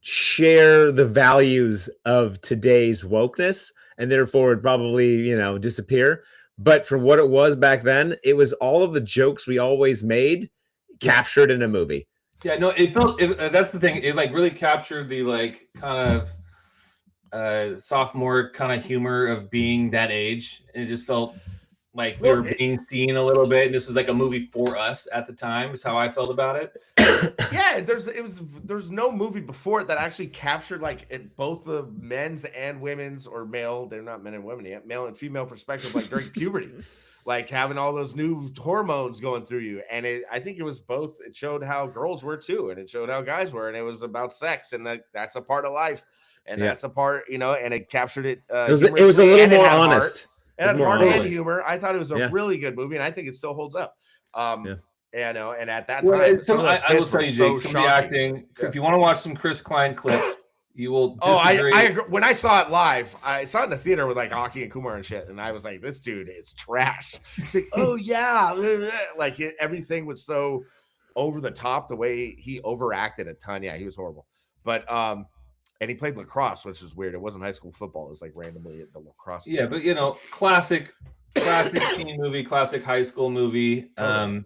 share the values of today's wokeness, and therefore it probably disappear. But for what it was back then, it was all of the jokes we always made captured in a movie. Yeah, no, it felt. That's the thing. It like really captured the like kind of sophomore kind of humor of being that age. And it just felt like we were being seen a little bit, and this was like a movie for us at the time. Is how I felt about it. Yeah, there's no movie before it that actually captured like both the men's and women's or male. They're not men and women yet. Male and female perspective, like during puberty. like having all those new hormones going through you. And I think it was both. It showed how girls were too, and it showed how guys were, and it was about sex, and that's a part of life, and that's a part, and it captured it. It was a little more honest. It had heart and humor. I thought it was a really good movie, and I think it still holds up. And at that time, I will tell you, Jake, some of the acting. If you want to watch some Chris Klein clips, you will. I agree. When I saw it live, I saw it in the theater with like Aki and Kumar and shit, and I was like, "This dude is trash." He's like, "Oh yeah," like everything was so over the top. The way he overacted a ton. Yeah, he was horrible. But and he played lacrosse, which is weird. It wasn't high school football. It was like randomly at the lacrosse team. Yeah, but classic teen movie, classic high school movie. That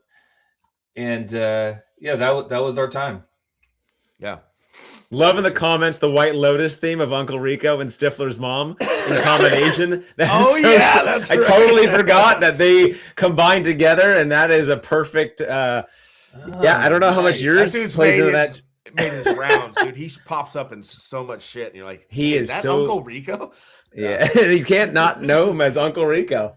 was our time. Yeah. Loving the comments, the White Lotus theme of Uncle Rico and Stifler's mom in combination. That's I totally forgot that they combined together, and that is a perfect. I don't know how much yours plays into that. Made his rounds, dude. He pops up in so much shit, and you're like, he is that so Uncle Rico. Yeah, you can't not know him as Uncle Rico.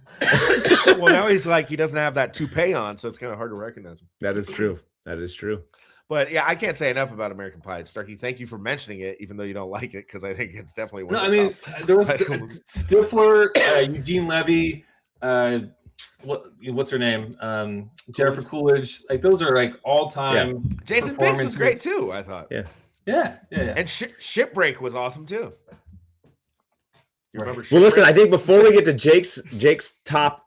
Well, now he's like, he doesn't have that toupee on, so it's kind of hard to recognize him. That is true. That is true. But yeah, I can't say enough about American Pie. Starkey, thank you for mentioning it, even though you don't like it, because I think it's definitely one. There was Stifler, Eugene Levy, what's her name? Jennifer Coolidge. Like those are like all time. Yeah. Jason Biggs was great too, I thought. Yeah. And Shipbreak was awesome too. You remember? Well, listen, I think before we get to Jake's top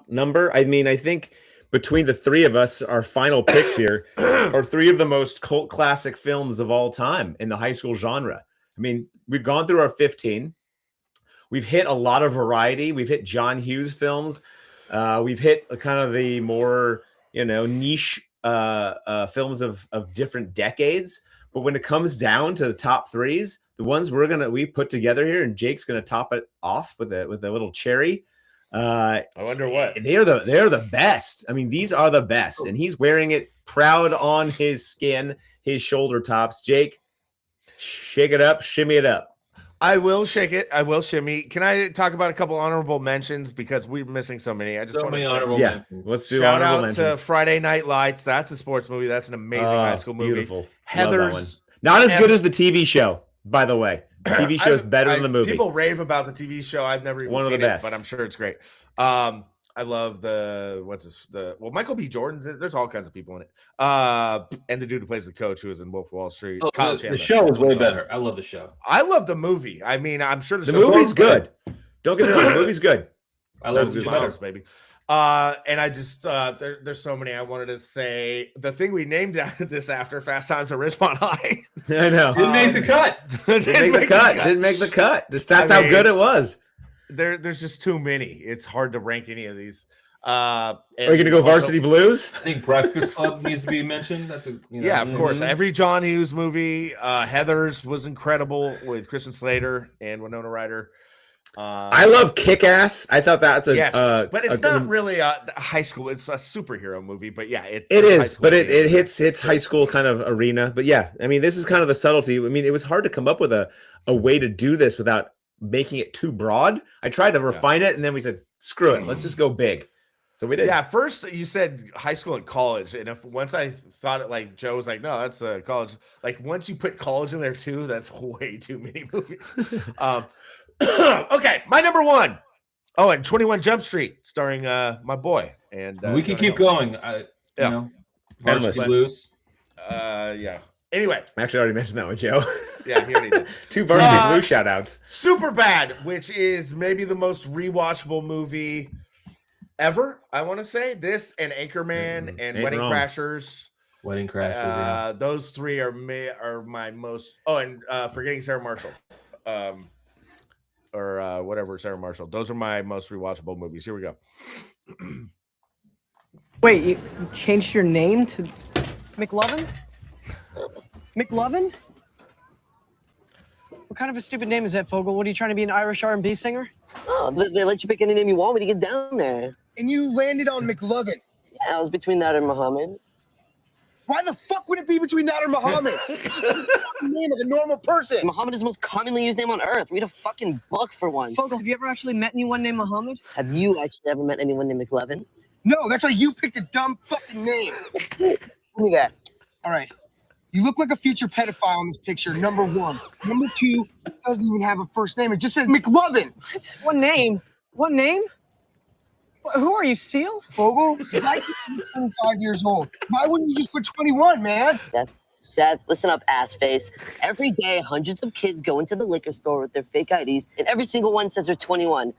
number, I think between the three of us, our final picks here are three of the most cult classic films of all time in the high school genre. I mean, we've gone through our 15. We've hit a lot of variety. We've hit John Hughes films. We've hit kind of the more, niche films of different decades. But when it comes down to the top threes, the ones we put together here, and Jake's gonna top it off with a little cherry. I wonder what they're the best. I mean, these are the best, and he's wearing it proud on his skin, his shoulder tops. Jake, shake it up, shimmy it up. I will shake it. I will shimmy. Can I talk about a couple honorable mentions because we're missing so many? I just want to honorable mentions. Let's do shout honorable out mentions. to Friday Night Lights. That's a sports movie. That's an amazing high school movie. Beautiful. Heathers, not as good as the TV show, by the way. The TV show is better than the movie. People rave about the TV show. I've never even seen it, but I'm sure it's great. I love Michael B. Jordan's in it. There's all kinds of people in it. And the dude who plays the coach who was in Wolf of Wall Street. The show is way better. I love the show. I love the movie. I mean, I'm sure the movie's good. Don't get me wrong, the movie's good. I love the letters, baby. And I just there's so many I wanted to say. The thing we named this after, Fast Times at Ridgemont High. I know. Didn't make the cut. Didn't make the cut. That's how good it was. There's just too many. It's hard to rank any of these. Are you gonna go Varsity Blues? I think Breakfast Club needs to be mentioned. That's of course. Every John Hughes movie. Heathers was incredible with Christian Slater and Winona Ryder. I love Kick-Ass. I thought that's but it's not really a high school. It's a superhero movie. But yeah, it is. But it hits high school kind of arena. But yeah, I mean, this is kind of the subtlety. I mean, it was hard to come up with a way to do this without making it too broad. I tried to refine it, and then we said, "Screw it, let's just go big." So we did. Yeah, first you said high school and college, and once I thought it, like Joe was like, "No, that's college." Like once you put college in there too, that's way too many movies. Okay, my number one. Oh, and 21 Jump Street, starring my boy. And we can keep going. Varsity Blues. Yeah. Anyway, I actually already mentioned that with Joe. Yeah, he already did. 2 Varsity Blues shout outs. Superbad, which is maybe the most rewatchable movie ever. I want to say this and Anchorman and Wedding Crashers. Wedding Crashers. Yeah. Those three are my most. Oh, and Forgetting Sarah Marshall. Or whatever, Sarah Marshall. Those are my most rewatchable movies. Here we go. Wait, you changed your name to McLovin? McLovin? What kind of a stupid name is that, Fogel? What are you trying to be, an Irish R&B singer? Oh, they let you pick any name you want when you get down there. And you landed on McLovin. Yeah, I was between that and Muhammad. Why the fuck would it be between that or Muhammad? Name of a normal person. Muhammad is the most commonly used name on earth. Read a fucking book for once. Fogel, have you ever actually met anyone named Muhammad? Have you actually ever met anyone named McLovin? No, that's why you picked a dumb fucking name. Give me that. All right. You look like a future pedophile in this picture, number one. Number two, it doesn't even have a first name. It just says McLovin. What? What name? What name? Who are you, Seal? Fogel, I think 25 years old. Why wouldn't you just put 21, man? Seth, listen up, ass face. Every day, hundreds of kids go into the liquor store with their fake IDs, and every single one says they're 21.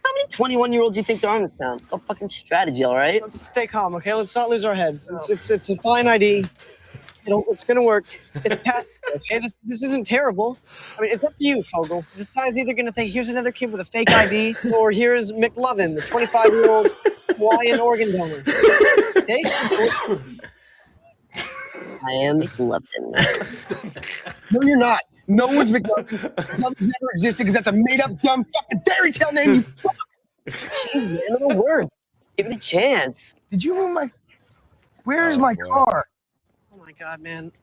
How many 21-year-olds do you think there are in this town? It's called fucking strategy, all right? Let's stay calm, okay? Let's not lose our heads. It's a fine ID. It's gonna work. It's past, okay? This isn't terrible. I mean, it's up to you, Fogel. This guy's either gonna think, here's another kid with a fake ID, or here's McLovin, the 25-year-old Hawaiian organ donor. Okay? I am McLovin. No, you're not. No one's McLovin. McLovin's never existed because that's a made-up, dumb fucking fairy tale name, you fuck. Jeez, man, little word. Give it a chance. Did you move my... Where's my car? Oh my God, man.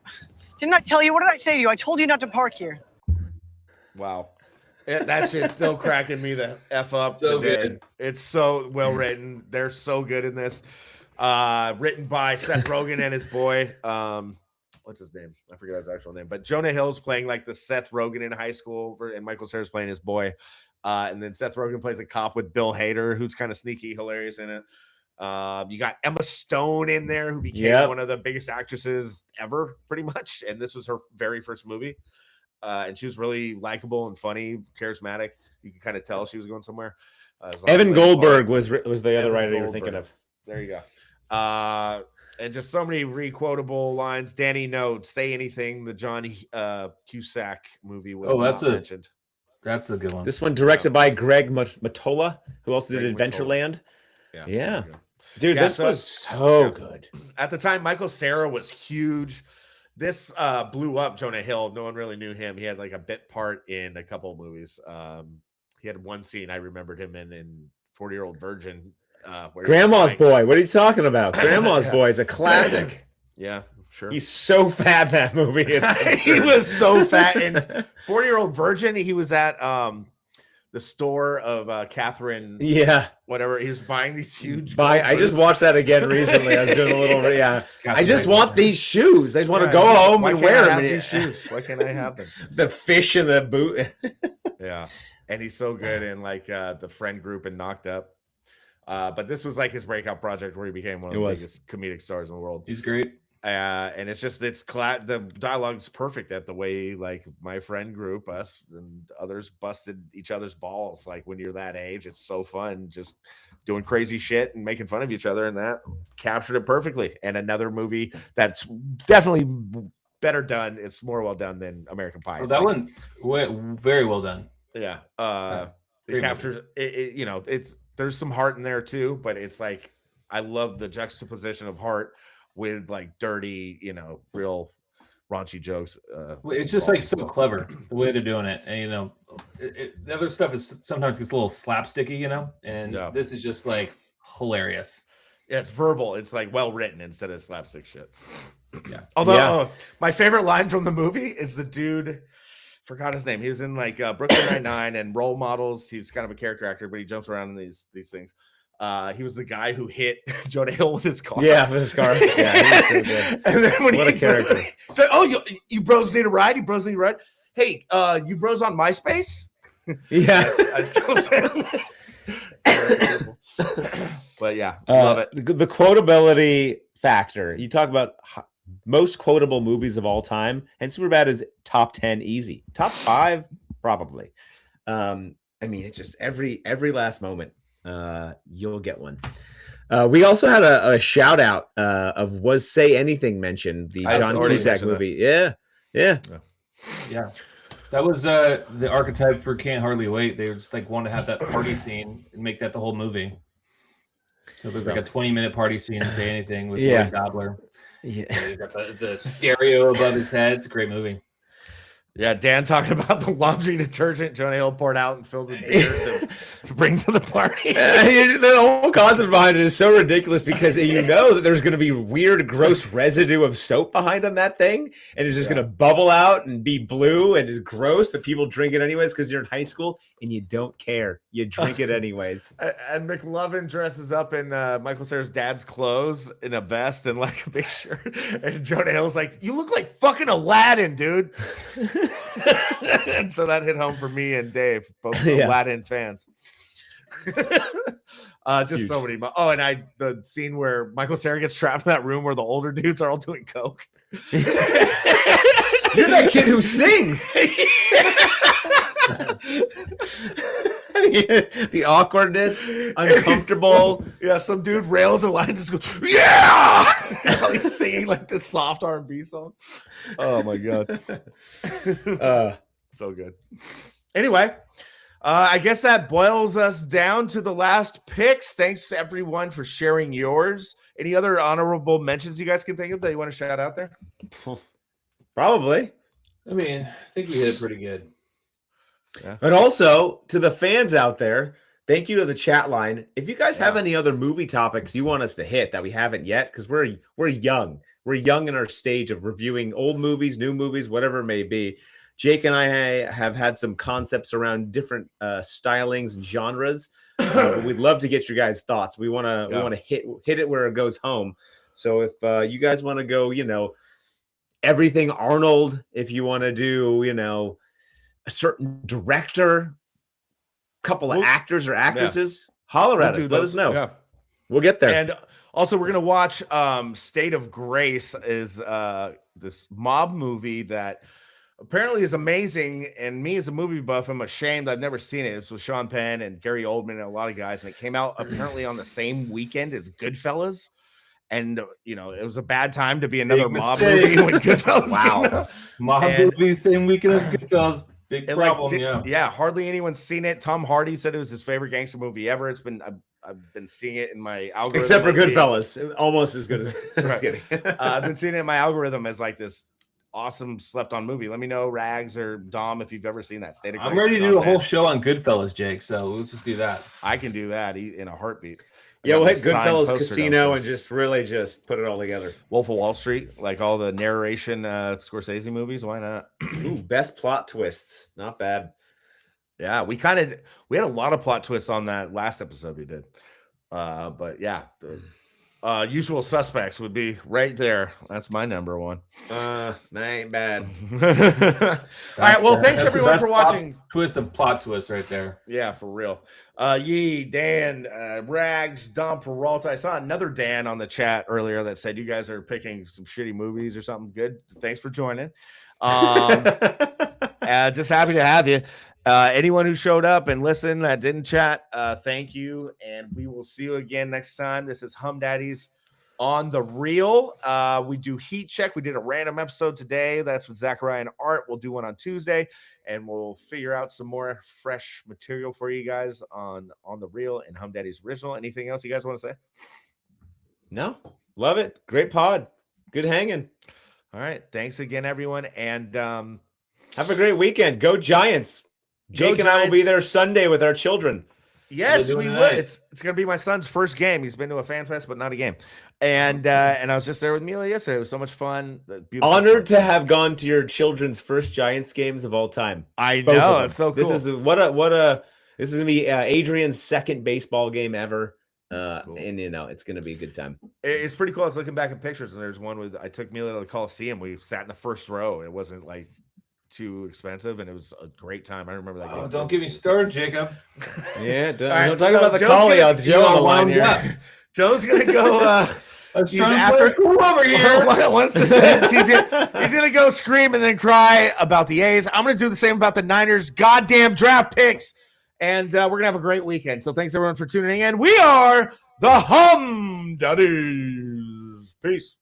Didn't I tell you? What did I say to you? I told you not to park here. Wow. That shit's still cracking me the F up So today. good. It's so well written. They're so good in this. Written by Seth Rogen and his boy. What's his name? I forget his actual name. But Jonah Hill's playing like the Seth Rogen in high school, and Michael Cera's playing his boy. And then Seth Rogen plays a cop with Bill Hader, who's kind of sneaky, hilarious in it. You got Emma Stone in there, who became one of the biggest actresses ever, pretty much. And this was her very first movie. And she was really likable and funny, charismatic. You can kind of tell she was going somewhere. Evan Goldberg was the other writer you were thinking of. There you go. And just so many re-quotable lines. Danny, no, say anything. The John Cusack movie was mentioned. That's a good one. This one directed by Greg Mottola, who also did Adventureland. Yeah. Dude, this was so good. At the time, Michael Cera was huge. This blew up Jonah Hill. No one really knew him. He had like a bit part in a couple of movies. He had one scene I remembered him in 40-Year-Old Virgin. Grandma's Boy. What are you talking about? Grandma's Boy is a classic. Yeah, sure. He's so fat in that movie. He was so fat. In 40-Year-Old Virgin, he was at the store of Catherine. Yeah. Whatever. He was buying these huge. I just watched that again recently. I was doing a little. I just want these shoes. I just want to go home and wear them. These shoes? Why can't I have them? The fish in the boot. Yeah. And he's so good in like the Friend Group and Knocked Up. But this was like his breakout project where he became one of the biggest comedic stars in the world. He's great. And it's the dialogue's perfect at the way like my friend group, us and others busted each other's balls. Like when you're that age, it's so fun just doing crazy shit and making fun of each other. And that captured it perfectly. And another movie that's definitely better done. It's more well done than American Pie. Well, that one went very well done. Yeah. It captures it, you know, there's some heart in there too, but it's like I love the juxtaposition of heart with like dirty, you know, real raunchy jokes. It's just like so clever the way they're doing it, and you know, the other stuff is sometimes gets a little slapsticky, you know, and this is just like hilarious. Yeah, it's verbal. It's like well written instead of slapstick shit. Yeah. Although my favorite line from the movie is the dude. Forgot his name. He was in like Brooklyn Nine-Nine and Role Models. He's kind of a character actor, but he jumps around in these things. He was the guy who hit Jonah Hill with his car. Yeah, with his car. Yeah, he was so good. And then when what a character. So, you bros need a ride? You bros need a ride? Hey, you bros on MySpace? Yeah. I still say But yeah, love it. The quotability factor. You talk about most quotable movies of all time, and Superbad is top 10 easy. Top 5, probably. I mean, it's just every last moment. You'll get one. We also had a shout out of Was Say Anything mentioned, the John Cusack movie. Yeah. That was the archetype for Can't Hardly Wait. They just like want to have that party scene and make that the whole movie. So there's like a 20-minute party scene, Say Anything with Lloyd Dobler. Yeah, you got the stereo above his head. It's a great movie. Yeah, Dan talking about the laundry detergent Jonah Hill poured out and filled with beer to to bring to the party. The whole concept behind it is so ridiculous because you know that there's going to be weird, gross residue of soap behind on that thing, and it's just going to bubble out and be blue and it's gross, but people drink it anyways because you're in high school and you don't care. You drink it anyways. And McLovin dresses up in Michael Cera's dad's clothes in a vest and like a big shirt, and Jonah Hill's like, "You look like fucking Aladdin, dude." And so that hit home for me and Dave, both Aladdin fans. Just Huge. so many. And the scene where Michael Cera gets trapped in that room where the older dudes are all doing coke. You're that kid who sings. The awkwardness, uncomfortable. Yeah, some dude rails a line and just goes, "Yeah!" While he's singing like this soft R&B song. Oh my god. So good. Anyway, I guess that boils us down to the last picks. Thanks everyone for sharing yours. Any other honorable mentions you guys can think of that you want to shout out there? Probably. I mean, I think we hit it pretty good. Yeah. But also to the fans out there, thank you to the chat line. If you guys have any other movie topics you want us to hit that we haven't yet, because we're young. We're young in our stage of reviewing old movies, new movies, whatever it may be. Jake and I have had some concepts around different stylings and genres. We'd love to get your guys' thoughts. We want to hit it where it goes home. So if you guys want to go, everything Arnold, if you want to do, a certain director, couple of actors or actresses, holler at us. Let us know. Yeah. We'll get there. And also, we're gonna watch State of Grace, is this mob movie that apparently is amazing. And me as a movie buff, I'm ashamed I've never seen it. It's with Sean Penn and Gary Oldman and a lot of guys, and it came out apparently on the same weekend as Goodfellas. And it was a bad time to be another mob movie when Goodfellas came out. Mob movie same weekend as Goodfellas. Big problem, hardly anyone's seen it. Tom Hardy said it was his favorite gangster movie ever. It's been I've been seeing it in my algorithm. Except for Goodfellas, almost as good as. I'm just kidding. I've been seeing it in my algorithm as like this awesome slept-on movie. Let me know, Rags or Dom, if you've ever seen that. State of Grace. I'm ready to do a whole show on Goodfellas, Jake. So let's just do that. I can do that in a heartbeat. Yeah, we'll hit Goodfellas Casino and just put it all together. Wolf of Wall Street, like all the narration Scorsese movies. Why not? Ooh, best plot twists. Not bad. Yeah, we had a lot of plot twists on that last episode we did. But yeah, the Usual Suspects would be right there. That's my number one. That ain't bad. All right, well, thanks everyone for watching. Plot twist right there. Yeah, for real. Yee, Dan, Rags, Dom Peralta. I saw another Dan on the chat earlier that said you guys are picking some shitty movies or something good. Thanks for joining. Just happy to have you. Anyone who showed up and listened that didn't chat, thank you. And we will see you again next time. This is Humm Daddies on the Reel. We do Heat Check. We did a random episode today. That's with Zachariah and Art. We'll do one on Tuesday, and we'll figure out some more fresh material for you guys on the Reel and Humm Daddies Original. Anything else you guys want to say? No. Love it. Great pod. Good hanging. All right. Thanks again, everyone. And have a great weekend. Go Giants. Jake and I will be there Sunday with our children. Yes, we would. It's going to be my son's first game. He's been to a fan fest, but not a game. And I was just there with Mila yesterday. It was so much fun. Honored to have gone to your children's first Giants games of all time. I know. It's so cool. This is this is going to be Adrian's second baseball game ever. Cool. And it's going to be a good time. It's pretty cool. I was looking back at pictures, and there's one I took Mila to the Coliseum. We sat in the first row. It wasn't like too expensive, and it was a great time. I remember that. Oh, don't get me started, Jacob. Yeah, don't talk about the Collie on Joe on the line here. Joe's gonna go. He's after over here. Once this ends, he's gonna go scream and then cry about the A's. I'm gonna do the same about the Niners. Goddamn draft picks, and we're gonna have a great weekend. So thanks everyone for tuning in. We are the Humm Daddies. Peace.